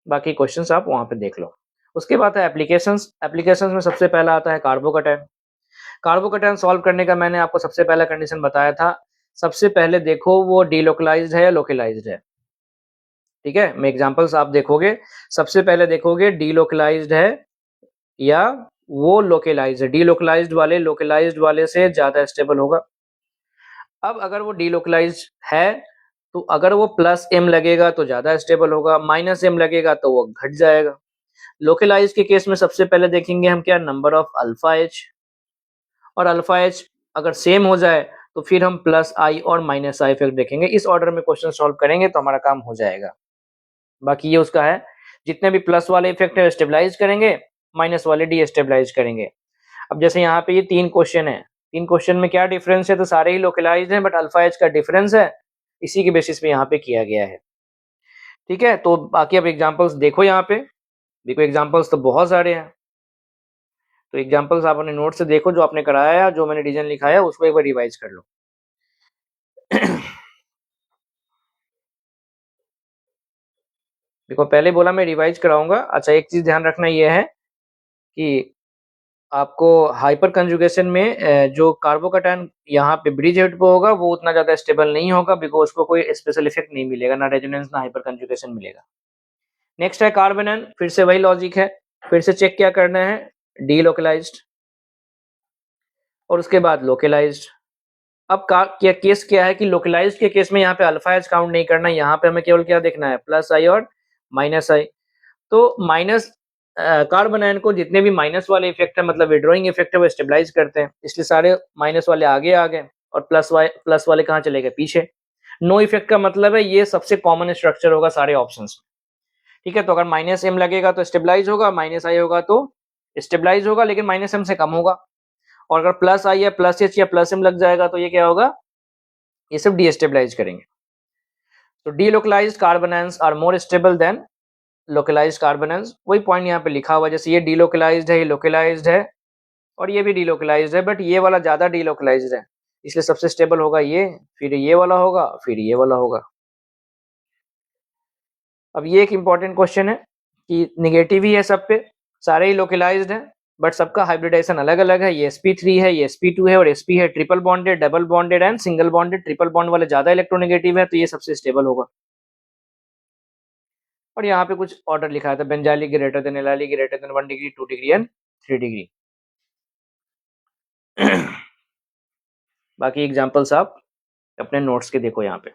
बाकी क्वेश्चंस आप वहां पे देख लो। उसके बाद है एप्लीकेशंस। एप्लीकेशंस में सबसे पहला आता है कार्बोकैटायन। कार्बोकैटायन सॉल्व करने का मैंने आपको सबसे पहला कंडीशन बताया था। सबसे पहले देखो वो डीलोकलाइज्ड है या लोकलाइज्ड है, ठीक है। मैं एग्जांपल्स आप देखोगे, सबसे पहले देखोगे डीलोकलाइज्ड है या वो लोकलाइज्ड है। डीलोकलाइज्ड वाले लोकलाइज्ड वाले से ज्यादा स्टेबल होगा। अब अगर वो डीलोकलाइज्ड है तो अगर वो प्लस एम लगेगा तो ज्यादा स्टेबल होगा, माइनस एम लगेगा तो वो घट जाएगा। लोकलाइज के केस में सबसे पहले देखेंगे हम क्या? Number of alpha H. और अल्फा एच अगर सेम हो जाए तो फिर हम प्लस आई और माइनस आई इफेक्ट देखेंगे। इस ऑर्डर में क्वेश्चन सॉल्व करेंगे तो हमारा काम हो जाएगा। बाकी ये उसका है, जितने भी प्लस वाले इफेक्ट है स्टेबलाइज करेंगे, माइनस वाले डी स्टेबलाइज करेंगे। अब जैसे यहाँ पे ये 3 क्वेश्चन है, 3 क्वेश्चन में क्या डिफरेंस है? तो सारे ही लोकलाइज्ड हैं, बट अल्फा एच का डिफरेंस है, इसी के बेसिस पे यहाँ पे किया गया है, ठीक है। तो बाकी अब एग्जांपल्स देखो, यहाँ पे देखो एग्जांपल्स तो बहुत सारे हैं। तो एग्जांपल्स आप अपने नोट से देखो, जो आपने कराया है, जो मैंने डिजाइन लिखाया है उसको एक बार रिवाइज कर लो। देखो पहले बोला मैं रिवाइज कराऊंगा। अच्छा, एक चीज ध्यान रखना ये है कि आपको हाइपर कंजुगेशन में जो कार्बोकैटायन यहाँ पे ब्रिज हेड पे होगा वो उतना ज्यादा स्टेबल नहीं होगा, बिकॉज उसको कोई स्पेशल इफेक्ट नहीं मिलेगा, ना रेजोनेंस ना हाइपर कंजुगेशन मिलेगा। नेक्स्ट है कार्बोनन, फिर से वही लॉजिक है, फिर से चेक क्या करना है? डीलोकलाइज्ड और उसके बाद लोकलाइज्ड। अब क्या केस क्या है कि लोकलाइज्ड के केस में यहाँ पे अल्फा एच काउंट नहीं करना, यहाँ पे हमें केवल क्या देखना है? प्लस आई और माइनस आई। तो माइनस कार्बन आयन को जितने भी माइनस वाले इफेक्ट है, मतलब विड्रॉइंग इफेक्ट है, वो स्टेबलाइज करते हैं, इसलिए सारे माइनस वाले आगे आ गए और प्लस वाले कहाँ चले गए? पीछे। नो इफेक्ट का मतलब है ये सबसे कॉमन स्ट्रक्चर होगा सारे ऑप्शंस में, ठीक है। तो अगर माइनस एम लगेगा तो स्टेबलाइज होगा, माइनस आई होगा तो स्टेबलाइज होगा, लेकिन माइनस एम से कम होगा। और अगर प्लस आई या प्लस एच या प्लस एम लग जाएगा तो ये क्या होगा? ये सब डीस्टेबलाइज करेंगे। तो delocalized carbon ions are more stable than localized carbon ions. वही पॉइंट यहाँ पे लिखा हुआ है, जैसे ये डीलोकलाइज्ड है, ये लोकलाइज्ड है, और ये भी डिलोकलाइज्ड है, बट ये वाला ज़्यादा डिलोकलाइज्ड है, इसलिए सबसे स्टेबल होगा ये, फिर ये वाला होगा, फिर ये वाला होगा। अब ये एक इम्पॉर्टेंट क्वेश्चन है कि नेगेटिव ही है सब पे, सारे ही लोकलाइज्ड हैं, बट सबका हाइब्रिडाइजेशन अलग-अलग है। ये sp3 है, ये sp2 है और sp है triple bonded, double bonded and single bonded. Triple bond वाले ज़्यादा इलेक्ट्रोनेगेटिव है, तो ये सबसे स्टेबल होगा। और यहाँ पे कुछ ऑर्डर लिखा था, benzylic greater than allylic greater than 1 degree, 2 degree and 3 degree. बाकी एग्जांपल्स आप अपने नोट्स के देखो यहाँ पे।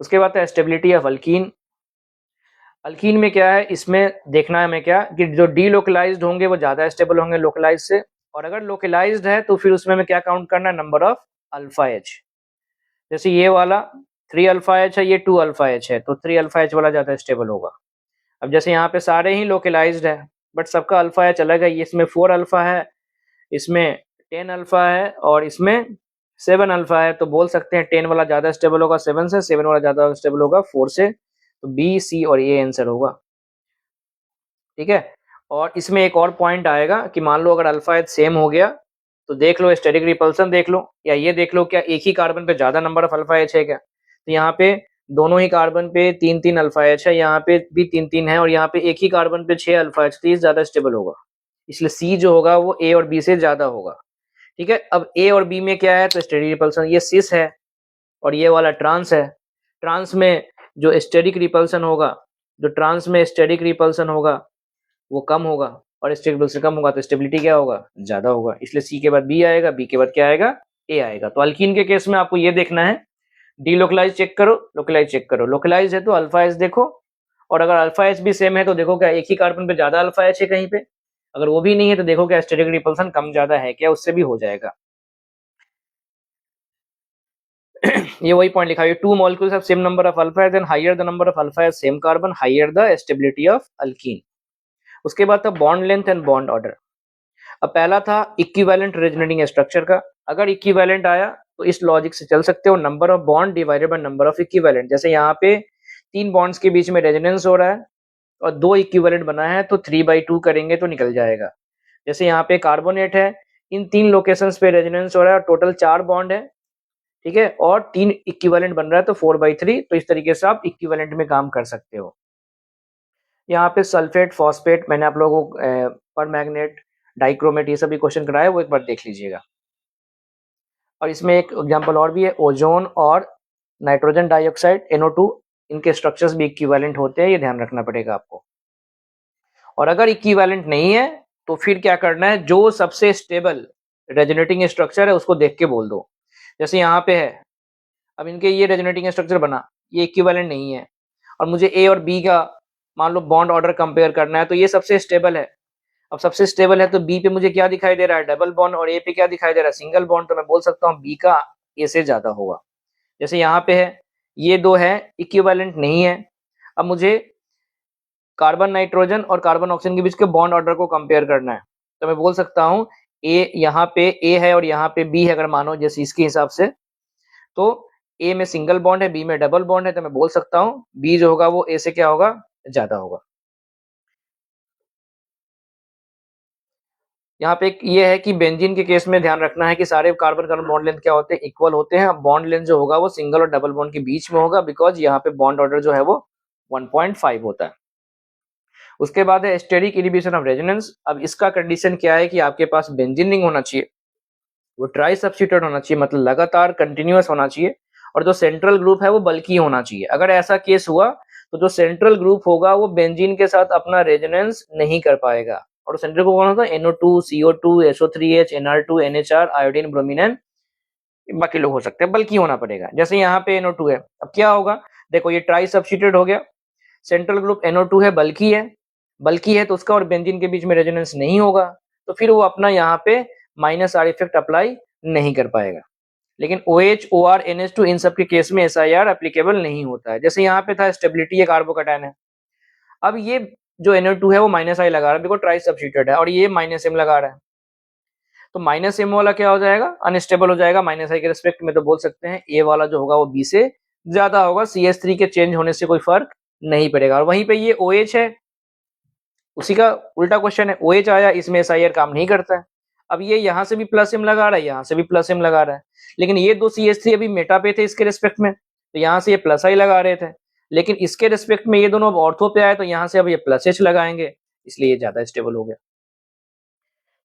उसके बाद है स्टेबिलिटी ऑफ अल्कीन। अल्कीन में क्या है, इसमें देखना है हमें क्या कि जो डीलोकलाइज्ड होंगे वो ज़्यादा स्टेबल होंगे लोकलाइज से, और अगर लोकलाइज्ड है तो फिर उसमें हमें क्या काउंट करना है, नंबर ऑफ अल्फा एच। जैसे ये वाला 3 अल्फा एच है, ये 2 अल्फा एच है, तो 3 अल्फा एच वाला ज़्यादा स्टेबल होगा। अब जैसे यहाँ पे सारे ही लोकलाइज्ड है, बट सबका अल्फा एच अलग है, ये इसमें 4 अल्फा है, इसमें 10 अल्फा है और इसमें 7 अल्फा है, तो बोल सकते हैं 10 वाला ज़्यादा स्टेबल होगा 7 से, 7 वाला ज़्यादा स्टेबल होगा 4 से, तो बी, सी और ए आंसर होगा। ठीक है। और इसमें एक और पॉइंट आएगा कि मान लो अगर अल्फा एच सेम हो गया, तो देख लो स्टेरिक रिपल्सन देख लो, या ये देख लो क्या एक ही कार्बन पे ज्यादा नंबर ऑफ अल्फा एच है क्या। तो यहाँ पे दोनों ही कार्बन पे 3-3 अल्फा एच है, यहाँ पे भी 3-3 है, और यहाँ पे एक ही कार्बन पे 6 अल्फा एच, तो ये ज्यादा स्टेबल होगा, इसलिए सी जो होगा वो ए और बी से ज्यादा होगा। ठीक है। अब ए और बी में क्या है, तो स्टेरिक रिपल्सन ये सिस है और ये वाला ट्रांस है। ट्रांस में जो स्टेरिक रिपल्सन होगा, जो ट्रांस में स्टेरिक रिपल्सन होगा वो कम होगा, और स्टेबल से कम होगा तो स्टेबिलिटी क्या होगा, ज्यादा होगा, इसलिए सी के बाद बी आएगा, बी के बाद क्या आएगा, ए आएगा। तो अल्कीन के केस में आपको ये देखना है, डीलोकलाइज चेक करो, लोकलाइज चेक करो। लोकलाइज है तो अल्फा एच देखो, और अगर अल्फा एच भी सेम है तो देखो क्या एक ही कार्बन पे ज्यादा अल्फा एच है कहीं पे, अगर वो भी नहीं है तो देखो क्या स्टेरिक रिपल्सन कम ज्यादा है क्या, उससे भी हो जाएगा। ये वही पॉइंट लिखा है, two molecules have same number of alpha then higher the number of alpha H same carbon higher the stability of alkene. उसके बाद था bond length and bond order. अब पहला था इक्विवेलेंट रेजोनेटिंग स्ट्रक्चर का, अगर इक्विवेलेंट आया तो इस लॉजिक से चल सकते हो, number of bond divided by number of equivalent. जैसे यहाँ पे 3 बॉन्ड्स के बीच में रेजोनेंस हो रहा है और 2 इक्विवेलेंट बना है, तो 3/2 करेंगे तो निकल जाएगा। जैसे यहाँ पे कार्बोनेट है, इन 3 लोकेशंस पे रेजोनेंस हो रहा है और टोटल 4 बॉन्ड है, ठीक है, और 3 इक्विवेलेंट बन रहा है तो 4/3, तो इस तरीके से आप इक्विवेलेंट में काम कर सकते हो। यहाँ पे सल्फेट, फॉस्फेट, मैंने आप लोगों को पर मैग्नेट, डाइक्रोमेट, ये सभी क्वेश्चन कराए, वो एक बार देख लीजिएगा। और इसमें एक एग्जांपल और भी है, ओजोन और नाइट्रोजन डाइऑक्साइड NO2, इनके स्ट्रक्चर्स भी इक्विवेलेंट होते हैं, ये ध्यान रखना पड़ेगा आपको। और अगर इक्विवेलेंट नहीं है तो फिर क्या करना है, जो सबसे स्टेबल रेजोनेटिंग स्ट्रक्चर है उसको देख के बोल दो। जैसे यहाँ पे है, अब इनके ये रेजोनेटिंग स्ट्रक्चर बना, ये इक्विवेलेंट नहीं है, और मुझे ए और बी का मान लो बॉन्ड ऑर्डर कंपेयर करना है, तो ये सबसे स्टेबल है। अब सबसे स्टेबल है तो बी पे मुझे क्या दिखाई दे रहा है, डबल बॉन्ड, और ए पे क्या दिखाई दे रहा है, सिंगल बॉन्ड, तो मैं बोल सकता हूँ बी का ए से ज्यादा होगा। जैसे यहाँ पे है, ये दो है इक्विवेलेंट नहीं है, अब मुझे कार्बन नाइट्रोजन और कार्बन ऑक्सीजन के बीच के बॉन्ड ऑर्डर को कंपेयर करना है, तो मैं बोल सकता हूँ ए, यहाँ पे ए है और यहाँ पे बी है, अगर मानो जैसे इसके हिसाब से, तो ए में सिंगल बॉन्ड है, बी में डबल बॉन्ड है, तो मैं बोल सकता हूँ बी जो होगा वो ए से क्या होगा, ज्यादा होगा। यहाँ पे एक ये है कि बेंजीन के केस में ध्यान रखना है कि सारे कार्बन कार्बन बॉन्ड लेंथ क्या होते हैं, इक्वल होते हैं। बॉन्ड लेंथ जो होगा वो सिंगल और डबल बॉन्ड के बीच में होगा, बिकॉज यहाँ पे बॉन्ड ऑर्डर जो है वो 1.5 होता है। उसके बाद है स्टेरिक इनहिबिशन ऑफ रेजोनेंस। अब इसका कंडीशन क्या है कि आपके पास बेंजीन रिंग होना चाहिए, वो ट्राई सब्स्टिट्यूटेड होना चाहिए, मतलब लगातार कंटिन्यूअस होना चाहिए, और जो सेंट्रल ग्रुप है वो बल्कि होना चाहिए। अगर ऐसा केस हुआ तो जो सेंट्रल ग्रुप होगा वो बेंजीन के साथ अपना रेजोनेंस नहीं कर पाएगा, और सेंट्रल ग्रुप कौन होता है, NO2, CO2, SO3H, NR2, NHR, iodine, bromine, बाकी लोग हो सकते हैं, बल्कि होना पड़ेगा। जैसे यहाँ पे NO2 है, अब क्या होगा, देखो ये ट्राई सब्स्टिट्यूटेड हो गया, सेंट्रल ग्रुप NO2 है, बल्कि है तो उसका और बेंजीन के बीच में रेजोनेंस नहीं होगा, तो फिर वो अपना यहाँ पे -R इफेक्ट अप्लाई नहीं कर पाएगा। लेकिन OH, OR, NH2 इन सब के केस में SIR एप्लीकेबल नहीं होता है। जैसे यहाँ पे था स्टेबिलिटी, ये कार्बोकैटायन है, अब ये जो NO2 है वो -I लगा रहा है, बिकॉज ट्राई सब्स्टिट्यूटेड है, और ये -M लगा रहा है, तो -M वाला क्या हो जाएगा, अनस्टेबल हो जाएगा -I के रिस्पेक्ट में, तो बोल सकते हैं ए वाला जो होगा वो बी से ज्यादा होगा। CH3 के चेंज होने से कोई फर्क नहीं पड़ेगा। और वहीं पे ये OH है, उसी का उल्टा क्वेश्चन है, OH आया, इसमें SIR काम नहीं करता है। अब ये यहाँ से भी प्लस m लगा रहा है, यहाँ से भी प्लस m लगा रहा है, लेकिन ये दो CH3 अभी मेटा पे थे इसके रिस्पेक्ट में, तो यहाँ से ये प्लस I लगा रहे थे, लेकिन इसके रिस्पेक्ट में ये दोनों अब ऑर्थो पे आए, तो यहाँ से अब ये प्लस H लगाएंगे, इसलिए ये ज्यादा स्टेबल हो गया।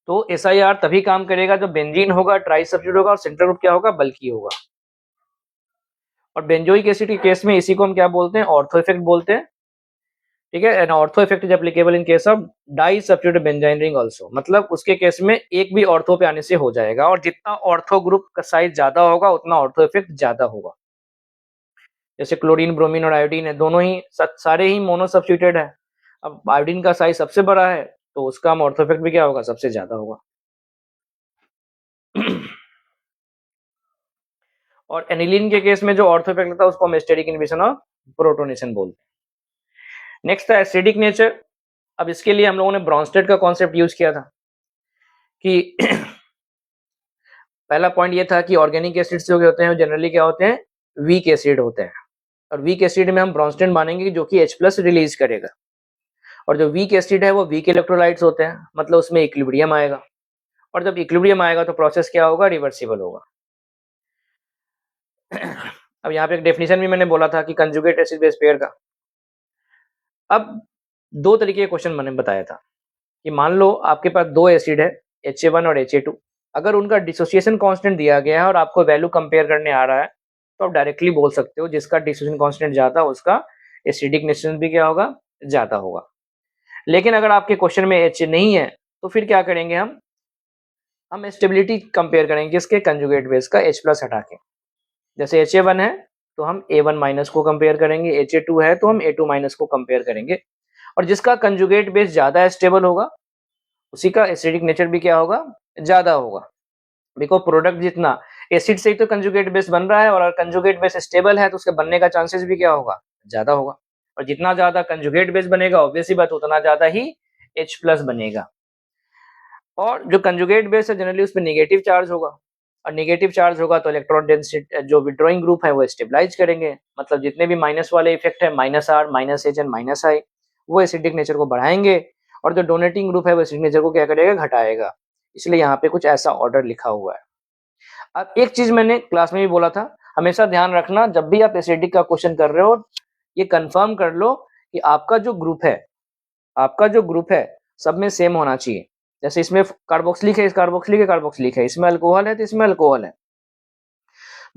तो SIR तभी काम करेगा जब बेंजीन होगा, ट्राई सब्स्टिट्यूट होगा और सेंट्रल ग्रुप क्या होगा, बल्की होगा। और बेंजोइक एसिड के केस में इसी को हम क्या बोलते हैं, ऑर्थो इफेक्ट बोलते हैं। ठीक है, an ortho effect is applicable in case of disubstituted benzene ring also, मतलब उसके केस में एक भी ऑर्थो पे आने से हो जाएगा, और जितना ऑर्थो ग्रुप का साइज ज्यादा होगा उतना ऑर्थो इफेक्ट ज्यादा होगा। जैसे क्लोरीन, ब्रोमीन और आयोडीन है, दोनों ही सारे ही मोनो सब्स्टिट्यूटेड है। अब आयोडीन का साइज सबसे बड़ा है, तो उसका ऑर्थो इफेक्ट भी क्या होगा, सबसे ज्यादा होगा। और एनिलीन के केस में जो ऑर्थो इफेक्ट लगता है उसको हम स्टेरिक इनहिबिशन ऑफ प्रोटोनेशन बोलते हैं। नेक्स्ट है एसिडिक नेचर। अब इसके लिए हम लोगों ने ब्रॉन्स्टेड का कॉन्सेप्ट यूज किया था कि पहला पॉइंट ये था कि ऑर्गेनिक एसिड्स जो होते हैं जनरली क्या होते हैं, वीक एसिड होते हैं, और वीक एसिड में हम ब्रॉन्स्टेड मानेंगे जो कि H+ रिलीज करेगा। और जो वीक एसिड है वो वीक इलेक्ट्रोलाइट्स होते हैं, मतलब उसमें इक्विलिब्रियम आएगा, और जब इक्विलिब्रियम आएगा तो प्रोसेस क्या होगा, रिवर्सिबल होगा। अब यहाँ पे एक डेफिनेशन भी मैंने बोला था कि कंजुगेट एसिड बेस पेयर का। अब दो तरीके के क्वेश्चन मैंने बताया था कि मान लो आपके पास दो एसिड है, Ha1 और Ha2, अगर उनका डिसोसिएशन कांस्टेंट दिया गया है और आपको वैल्यू कंपेयर करने आ रहा है, तो आप डायरेक्टली बोल सकते हो जिसका डिसोसिएशन कांस्टेंट ज्यादा उसका एसिडिक नेचर भी क्या होगा, ज्यादा होगा। लेकिन अगर आपके क्वेश्चन में H नहीं है तो फिर क्या करेंगे, हम स्टेबिलिटी कंपेयर करेंगे किसके, कंजुगेट बेस का H+ हटा के। जैसे Ha1 है तो हम A1- को कंपेयर करेंगे, Ha2 है तो हम A2- को कंपेयर करेंगे, और जिसका कंजुगेट बेस ज्यादा स्टेबल होगा उसी का एसिडिक नेचर भी क्या होगा, ज्यादा होगा। बिकॉज प्रोडक्ट जितना एसिड से ही तो कंजुगेट बेस बन रहा है, और कंजुगेट बेस स्टेबल है तो उसके बनने का चांसेस भी क्या होगा, ज्यादा होगा। और जितना ज्यादा कंजुगेट बेस बनेगा ऑब्वियसली बात उतना ज्यादा ही H+ बनेगा। और जो कंजुगेट बेस है जनरली उस पर नेगेटिव चार्ज होगा, और नेगेटिव चार्ज होगा तो इलेक्ट्रॉन डेंसिटी जो विड्रॉइंग ग्रुप है वो स्टेबलाइज करेंगे, मतलब जितने भी माइनस वाले इफेक्ट है, -R, -H एंड -I, वो एसिडिक नेचर को बढ़ाएंगे, और जो डोनेटिंग ग्रुप है वो एसिडिक नेचर को क्या करेगा, घटाएगा। इसलिए यहाँ पे कुछ ऐसा ऑर्डर लिखा हुआ है। अब एक चीज मैंने क्लास में भी बोला था, हमेशा ध्यान रखना जब भी आप एसिडिक का क्वेश्चन कर रहे हो, ये कंफर्म कर लो कि आपका जो ग्रुप है सब में सेम होना चाहिए। जैसे इसमें कार्बोक्सिलिक है, कार्बोक्सिलिक है, इसमें अल्कोहल है तो इसमें अल्कोहल है।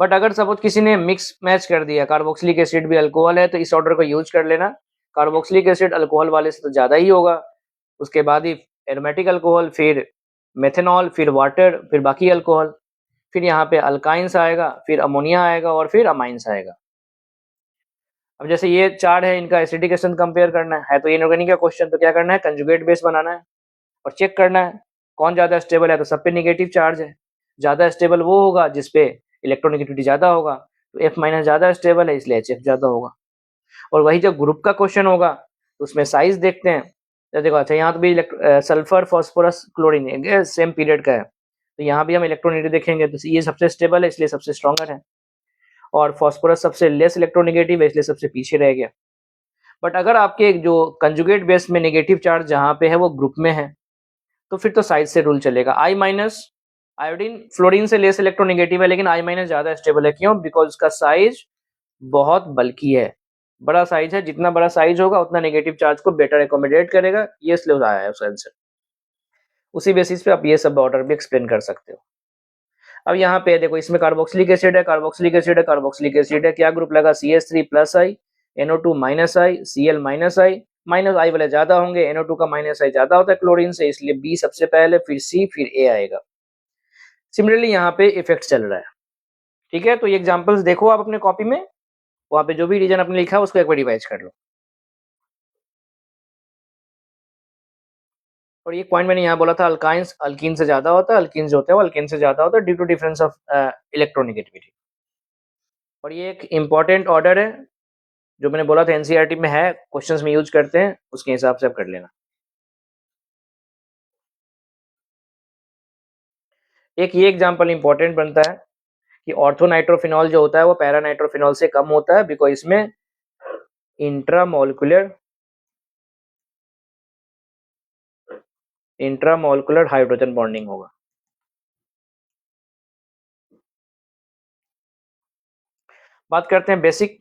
बट अगर सपोज किसी ने मिक्स मैच कर दिया, कार्बोक्सिलिक एसिड भी अल्कोहल है, तो इस ऑर्डर को यूज कर लेना, कार्बोक्सिलिक एसिड अल्कोहल वाले से तो ज्यादा ही होगा, उसके बाद ही एरोमेटिक अल्कोहल, फिर मेथेनॉल, फिर वाटर, फिर बाकी अल्कोहल, फिर यहाँ पे अल्काइंस आएगा, फिर अमोनिया आएगा, और फिर अमाइंस आएगा। अब जैसे ये चार है, इनका एसिडिक एसिड कंपेयर करना है तो इनऑर्गेनिक का क्वेश्चन, तो क्या करना है, कंजुगेट बेस बनाना है और चेक करना है कौन ज्यादा स्टेबल है, तो सब पे नेगेटिव चार्ज है। ज्यादा स्टेबल वो होगा जिसपे इलेक्ट्रोनेगेटिविटी ज्यादा होगा, तो F- ज्यादा स्टेबल है इसलिए HF ज्यादा होगा। और वही जब ग्रुप का क्वेश्चन होगा तो उसमें साइज देखते हैं, तो देखो अच्छा यहाँ तो भी sulphur, phosphorus, chlorine same period का है, तो यहाँ भी हम इलेक्ट्रोनेगेटिव देखेंगे, तो ये सबसे स्टेबल है इसलिए सबसे स्ट्रॉन्गर है, और फास्फोरस सबसे लेस इलेक्ट्रोनेगेटिव है इसलिए सबसे पीछे रह गया। बट अगर आपके जो कंजुगेट बेस में नेगेटिव चार्ज जहाँ पे है वो ग्रुप में है, तो फिर तो साइज से रूल चलेगा। I-, आयोडीन फ्लोरीन से लेस इलेक्ट्रोनेगेटिव है, लेकिन I- ज्यादा स्टेबल है। क्यों? बिकॉज उसका साइज बहुत बल्कि है, बड़ा साइज है, जितना बड़ा साइज होगा उतना नेगेटिव चार्ज को बेटर एकोमोडेट करेगा, ये इसलिए आया है उसका आंसर। उसी बेसिस पे आप ये सब ऑर्डर भी एक्सप्लेन कर सकते हो। अब यहाँ पे देखो, इसमें कार्बोक्सिलिक एसिड है, क्या ग्रुप लगा, CH3+I, NO2-I, Cl-I, minus I वाले ज्यादा होंगे, NO2 का -I ज्यादा होता है क्लोरीन से, इसलिए B सबसे पहले, फिर C, फिर A आएगा। सिमिलरली यहाँ पे इफेक्ट चल रहा है। ठीक है, तो ये एग्जांपल्स देखो आप अपने कॉपी में, वहां पे जो भी रीजन आपने लिखा है उसको एक बार रिवाइज कर लो। और एक पॉइंट मैंने यहाँ बोला था, अल्काइंस अल्कीन से ज्यादा होता है, अल्कीन जो होता है वो अल्केन से ज्यादा होता है, due to difference of electronegativity. और ये एक इंपॉर्टेंट ऑर्डर है जो मैंने बोला था एनसीईआरटी में है, क्वेश्चंस में यूज करते हैं, उसके हिसाब से आप कर लेना। एक ये एग्जांपल इंपॉर्टेंट बनता है कि ऑर्थोनाइट्रोफिनॉल जो होता है वो पैरानाइट्रोफिनॉल से कम होता है, बिकॉज इसमें इंट्रामोलिकुलर हाइड्रोजन बॉन्डिंग होगा। बात करते हैं बेसिक।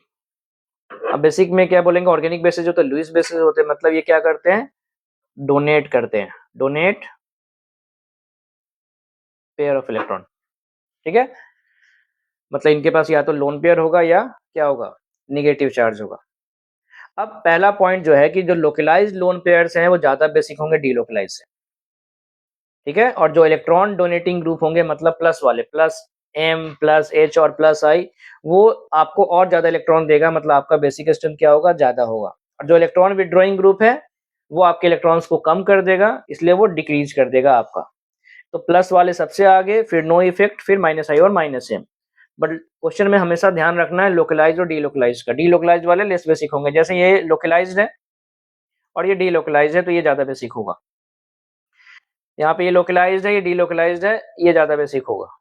अब बेसिक में क्या बोलेंगे, ऑर्गेनिक बेसिस होते हैं, लुईस बेसिस होते हैं, मतलब ये क्या करते हैं, डोनेट करते हैं, डोनेट पेयर ऑफ इलेक्ट्रॉन। ठीक है, मतलब इनके पास या तो लोन पेयर होगा या क्या होगा, निगेटिव चार्ज होगा। अब पहला पॉइंट जो है कि जो लोकलाइज्ड लोन पेयर्स हैं वो ज्यादा बेसिक होंगे डीलोकलाइज से। ठीक है, और जो इलेक्ट्रॉन डोनेटिंग ग्रुप होंगे, मतलब प्लस वाले, प्लस एम प्लस एच और प्लस आई, वो आपको और ज्यादा इलेक्ट्रॉन देगा, मतलब आपका बेसिक स्ट्रेंथ क्या होगा, ज्यादा होगा। और जो इलेक्ट्रॉन विड्रॉइंग ग्रुप है वो आपके इलेक्ट्रॉन्स को कम कर देगा, इसलिए वो डिक्रीज कर देगा आपका। तो प्लस वाले सबसे आगे, फिर नो इफेक्ट, फिर माइनस आई और माइनस एम। बट क्वेश्चन में हमेशा ध्यान रखना है लोकलाइज और डीलोकलाइज का। डीलोकलाइज वाले लेस बेसिक होंगे, जैसे ये लोकलाइज्ड है और ये डीलोकलाइज है तो ये ज्यादा बेसिक होगा। यहाँ पे ये लोकलाइज्ड है, ये डीलोकलाइज्ड है, ये ज्यादा बेसिक होगा।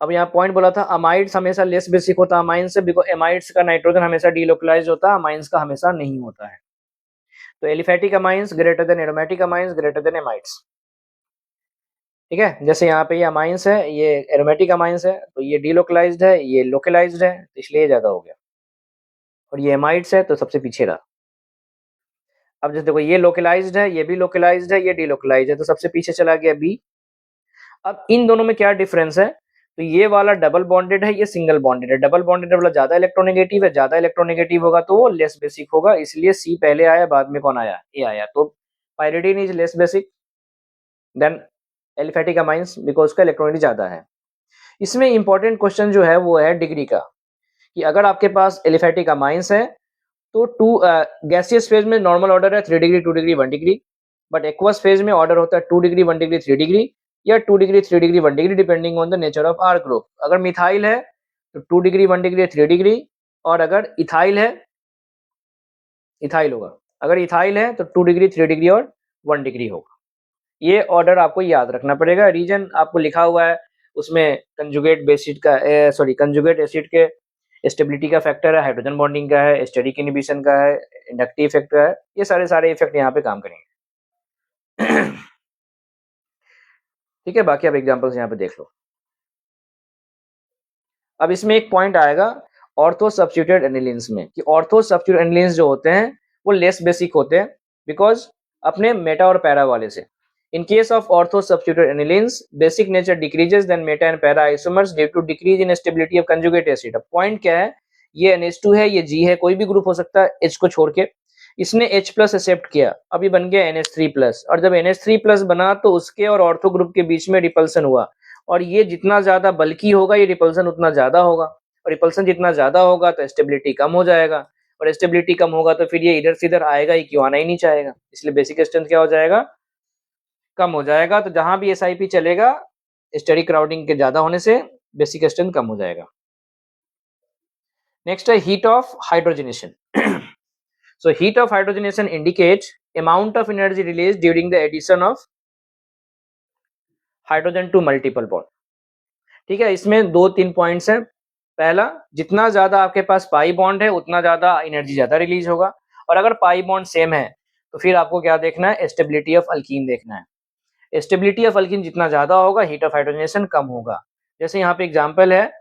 अब यहाँ पॉइंट बोला था अमाइड्स हमेशा लेस बेसिक होता है अमाइन से, बिकॉज एमाइड्स का नाइट्रोजन हमेशा डीलोकलाइज होता है, अमाइंस का हमेशा नहीं होता है। तो aliphatic amines greater than aromatic amines greater than amides. ठीक है, जैसे यहाँ पे ये अमाइंस है, ये एरोमेटिक अमाइंस है, तो ये डीलोकलाइज्ड है, ये लोकलाइज्ड है, तो इसलिए ये ज्यादा हो गया। और ये एमाइड्स है तो सबसे पीछे रहा। अब जैसे देखो ये लोकलाइज्ड है, ये भी लोकलाइज्ड है, ये डीलोकलाइज्ड है, तो सबसे पीछे चला गया बी। अब इन दोनों में क्या डिफरेंस है, तो ये वाला डबल बॉन्डेड है, ये सिंगल बॉन्डेड है। डबल बॉन्डेड वाला ज्यादा इलेक्ट्रोनेगेटिव है, ज्यादा इलेक्ट्रोनेगेटिव होगा तो वो लेस बेसिक होगा, इसलिए सी पहले आया, बाद में कौन आया, ए आया। तो pyridine is less basic then aliphatic amines because उसका इलेक्ट्रोनिटी ज्यादा है। इसमें इंपॉर्टेंट क्वेश्चन जो है वो है डिग्री का, कि अगर आपके पास एलिफेटिक अमाइंस है तो टू गैसियस फेज में नॉर्मल ऑर्डर है 3 degree 2 degree 1 degree, but aqueous phase में ऑर्डर होता है 2 डिग्री 1 डिग्री 3 डिग्री या 2 degree 3 degree 1 degree, depending on the nature of R group. अगर मिथाइल है तो 2 डिग्री 1 डिग्री 3 डिग्री, और अगर इथाइल है, इथाइल होगा, अगर इथाइल है तो 2 डिग्री 3 डिग्री और 1 डिग्री होगा। ये ऑर्डर आपको याद रखना पड़ेगा। रीजन आपको लिखा हुआ है उसमें, कंजुगेट बेसिड का सॉरी कंजुगेट एसिड के स्टेबिलिटी का फैक्टर है, हाइड्रोजन बॉन्डिंग का है, स्टेरिक इनहिबिशन का है, इंडक्टिव इफेक्ट का है, ये सारे इफेक्ट यहाँ पे काम करेंगे। ठीक है, बाकी आप एग्जांपल्स यहाँ पे देख लो। अब इसमें एक पॉइंट आएगा ऑर्थो सब्स्टिट्यूटेड एनिलीन्स में, कि ऑर्थो सब्स्टिट्यूटेड एनिलीन्स जो होते हैं वो लेस बेसिक होते हैं, बिकॉज अपने मेटा और पैरा वाले से। In case of ortho-substituted anilines, basic nature decreases than meta and para isomers due to decrease in stability of conjugate acid। अब पॉइंट क्या है, ये NH2 है, ये G है, कोई भी ग्रुप हो सकता है H को छोड़ के। इसने H प्लस एक्सेप्ट किया, अब ये बन गया NH3 प्लस, और जब NH3 प्लस बना तो उसके और ऑर्थो ग्रुप के बीच में रिपल्सन हुआ, और ये जितना ज्यादा बल्कि होगा ये रिपल्सन उतना ज्यादा होगा, और रिपल्सन जितना ज्यादा होगा तो स्टेबिलिटी कम हो जाएगा, और स्टेबिलिटी कम होगा तो फिर ये इधर से इधर आएगा ही क्यों, आना ही नहीं चाहेगा, इसलिए बेसिक स्ट्रेंथ क्या हो जाएगा, कम हो जाएगा। तो जहां भी एसआईपी चलेगा स्टेरिक क्राउडिंग के ज्यादा होने से बेसिक स्ट्रेंथ कम हो जाएगा। नेक्स्ट है heat of hydrogenation. So heat of hydrogenation indicates amount of energy release during the addition of hydrogen to multiple bond. ठीक है, इसमें दो तीन पॉइंट्स हैं। पहला, जितना ज्यादा आपके पास पाई बॉन्ड है उतना ज्यादा एनर्जी ज्यादा रिलीज होगा, और अगर पाई बॉन्ड सेम है तो फिर आपको क्या देखना है, स्टेबिलिटी ऑफ अल्कीन देखना है। स्टेबिलिटी ऑफ अल्कीन जितना ज्यादा होगा हीट ऑफ हाइड्रोजनेशन कम होगा। जैसे यहाँ पे एग्जांपल है,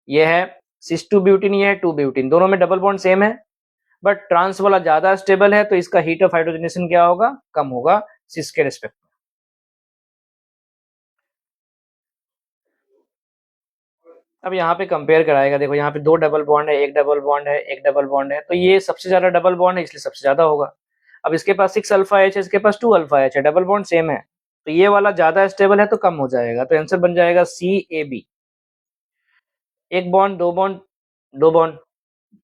ये है सिस टू ब्यूटिन, ये है टू ब्यूटिन, दोनों में डबल बॉन्ड सेम है, बट ट्रांस वाला ज्यादा स्टेबल है तो इसका हीट ऑफ हाइड्रोजनेशन क्या होगा, कम होगा सिस के रिस्पेक्ट में। अब यहाँ पे कंपेयर कराएगा, देखो यहाँ पे दो डबल बॉन्ड है, एक डबल बॉन्ड है, एक डबल बॉन्ड है, तो ये सबसे ज्यादा डबल बॉन्ड है इसलिए सबसे ज्यादा होगा। अब इसके पास 6 अल्फा एच है, इसके पास 2 अल्फा एच है, डबल बॉन्ड सेम है, तो ये वाला ज्यादा स्टेबल है तो कम हो जाएगा, तो आंसर बन जाएगा सी ए बी। एक बॉन्ड, दो बॉन्ड, दो बॉन्ड,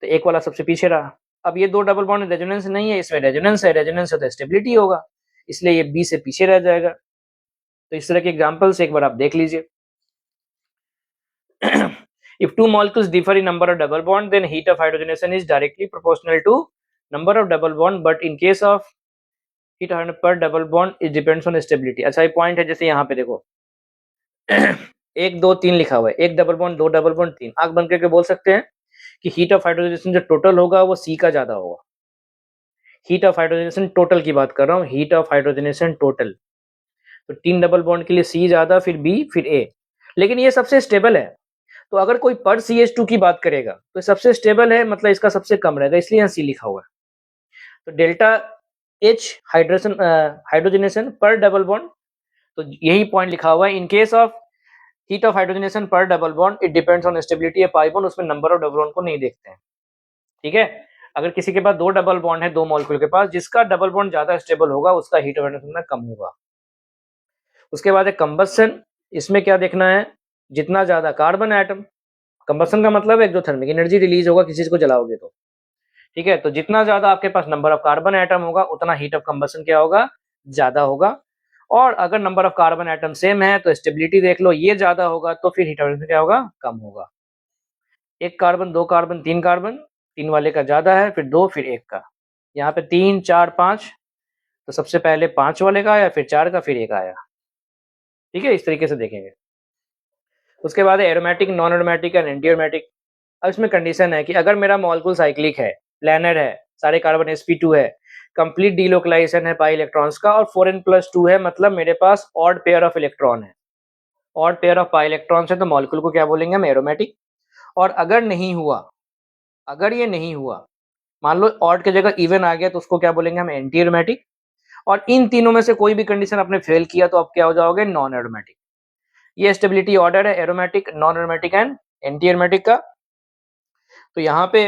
तो एक वाला सबसे पीछे रहा। अब ये दो डबल बॉन्ड रेजोनेंस नहीं है, इसमें रेजोनेंस है, रेजोनेंस है तो स्टेबिलिटी होगा, इसलिए ये बी से पीछे रह जाएगा। तो इस तरह के एग्जांपल्स एक बार आप देख लीजिए। If two molecules differ in number of double bond, then heat of hydrogenation is directly proportional to number of double bond, but in case of heat per double bond, it depends on stability। अच्छा ये point है, जैसे यहाँ पे देखो 1 2 3 लिखा हुआ है, एक डबल बॉन्ड, दो डबल बॉन्ड, तीन, आंख बंद करके बोल सकते हैं कि हीट ऑफ हाइड्रोजनेशन जो टोटल होगा वो C का ज़्यादा होगा। हीट ऑफ हाइड्रोजनेशन टोटल की बात कर रहा हूँ, हीट ऑफ हाइड्रोजनेशन टोटल। तो 3 डबल बॉन्ड के लिए C ज़्यादा, फिर B, फिर A। लेकिन ये सबसे स्टेबल है। तो अगर कोई पर CH2 की बात करेगा तो सबसे स्टेबल है, मतलब इसका सबसे कम रहेगा, इसलिए यहाँ C लिखा हुआ है। तो डेल्टा H हाइड्रोजनेशन पर डबल बॉन्ड, तो यही पॉइंट लिखा हुआ है। In case of heat of hydrogenation पर double bond it depends on stability of pi bond, उसमें नंबर ऑफ डबल बॉन्ड को नहीं देखते हैं। ठीक है, अगर किसी के पास 2 डबल बॉन्ड है, 2 मॉलिक्यूल के पास, जिसका डबल बॉन्ड ज्यादा स्टेबल होगा उसका हीट ऑफ हाइड्रोजनेशन कम होगा। उसके बाद है कंबस्शन। इसमें क्या देखना है, जितना ज्यादा कार्बन एटम, कंबस्शन का मतलब है जो थर्मिक एनर्जी रिलीज होगा किसी चीज को जलाओगे तो। ठीक है, तो जितना ज्यादा आपके पास नंबर ऑफ कार्बन एटम होगा उतना हीट ऑफ कंबस्शन क्या होगा, ज्यादा होगा। और अगर number of carbon atom same है तो स्टेबिलिटी देख लो, ये ज्यादा होगा तो फिर हीट ऑफ कंबस्शन क्या होगा, कम होगा। 1 कार्बन, 2 कार्बन, 3 कार्बन, 3 वाले का ज्यादा है, फिर 2, फिर 1 का। यहाँ पे 3, 4, 5, तो सबसे पहले 5 वाले का आया, फिर 4 का, फिर 1 आया। ठीक है, इस तरीके से देखेंगे। उसके बाद है aromatic, non aromatic and anti aromatic. अब इसमें कंडीशन है कि अगर मेरा मॉलिक्यूल साइक्लिक है, प्लेनर है, सारे कार्बन sp2 है, कंप्लीट डीलोकलाइजेशन है पाई इलेक्ट्रॉन्स का, और 4n+2 है, मतलब मेरे पास ऑड पेयर ऑफ इलेक्ट्रॉन है, odd pair of pi electrons है, तो मॉलिक्यूल को क्या बोलेंगे हम, एरोमेटिक। और अगर नहीं हुआ, अगर ये नहीं हुआ, मान लो ऑड की जगह इवन आ गया, तो उसको क्या बोलेंगे हम, एंटी एरोमेटिक। और इन तीनों में से कोई भी कंडीशन आपने फेल किया तो आप क्या हो जाओगे, नॉन एरोमेटिक। ये स्टेबिलिटी ऑर्डर है aromatic, non aromatic and anti aromatic का। तो यहाँ पे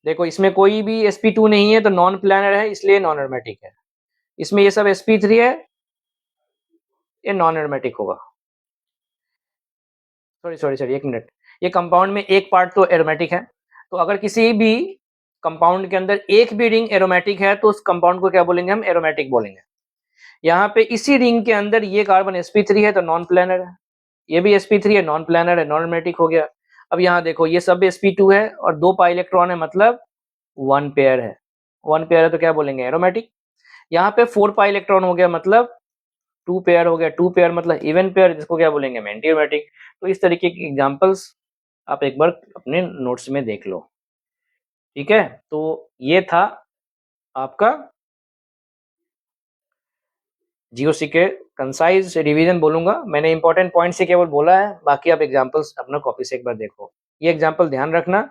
देखो, इसमें कोई भी sp2 नहीं है तो नॉन प्लानर है, इसलिए नॉन एरोमेटिक है। इसमें ये सब sp3 है, ये नॉन एरोमेटिक होगा। Sorry sorry sorry, 1 minute. ये कंपाउंड में एक पार्ट तो एरोमेटिक है, तो अगर किसी भी कंपाउंड के अंदर एक भी रिंग एरोमेटिक है तो उस कंपाउंड को क्या बोलेंगे हम, एरोमेटिक बोलेंगे। यहाँ पे इसी रिंग के अंदर ये कार्बन sp3 है तो नॉन प्लानर है, ये भी sp3 है, नॉन प्लानर है, नॉन एरोमेटिक हो गया। अब यहाँ देखो, ये सब sp2 है और 2 पाई इलेक्ट्रॉन है, मतलब 1 पेयर है, 1 पेयर है तो क्या बोलेंगे, एरोमेटिक। यहाँ पे 4 पाई इलेक्ट्रॉन हो गया, मतलब 2 पेयर हो गया, 2 पेयर मतलब इवन पेयर, जिसको क्या बोलेंगे, एंटी एरोमेटिक। तो इस तरीके की एग्जांपल्स आप एक बार अपने नोट्स में देख लो। ठीक है, तो ये था आपका जीओसी के कंसाइज रिवीजन बोलूंगा, मैंने इंपॉर्टेंट पॉइंट से केवल बोला है, बाकी आप एग्जांपल्स अपना कॉपी से एक बार देखो। ये एग्जांपल ध्यान रखना,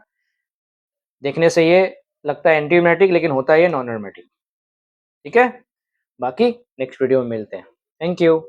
देखने से ये लगता है एंटी एरोमेटिक लेकिन होता है ये नॉन एरोमेटिक। ठीक है, बाकी नेक्स्ट वीडियो में मिलते हैं। Thank you.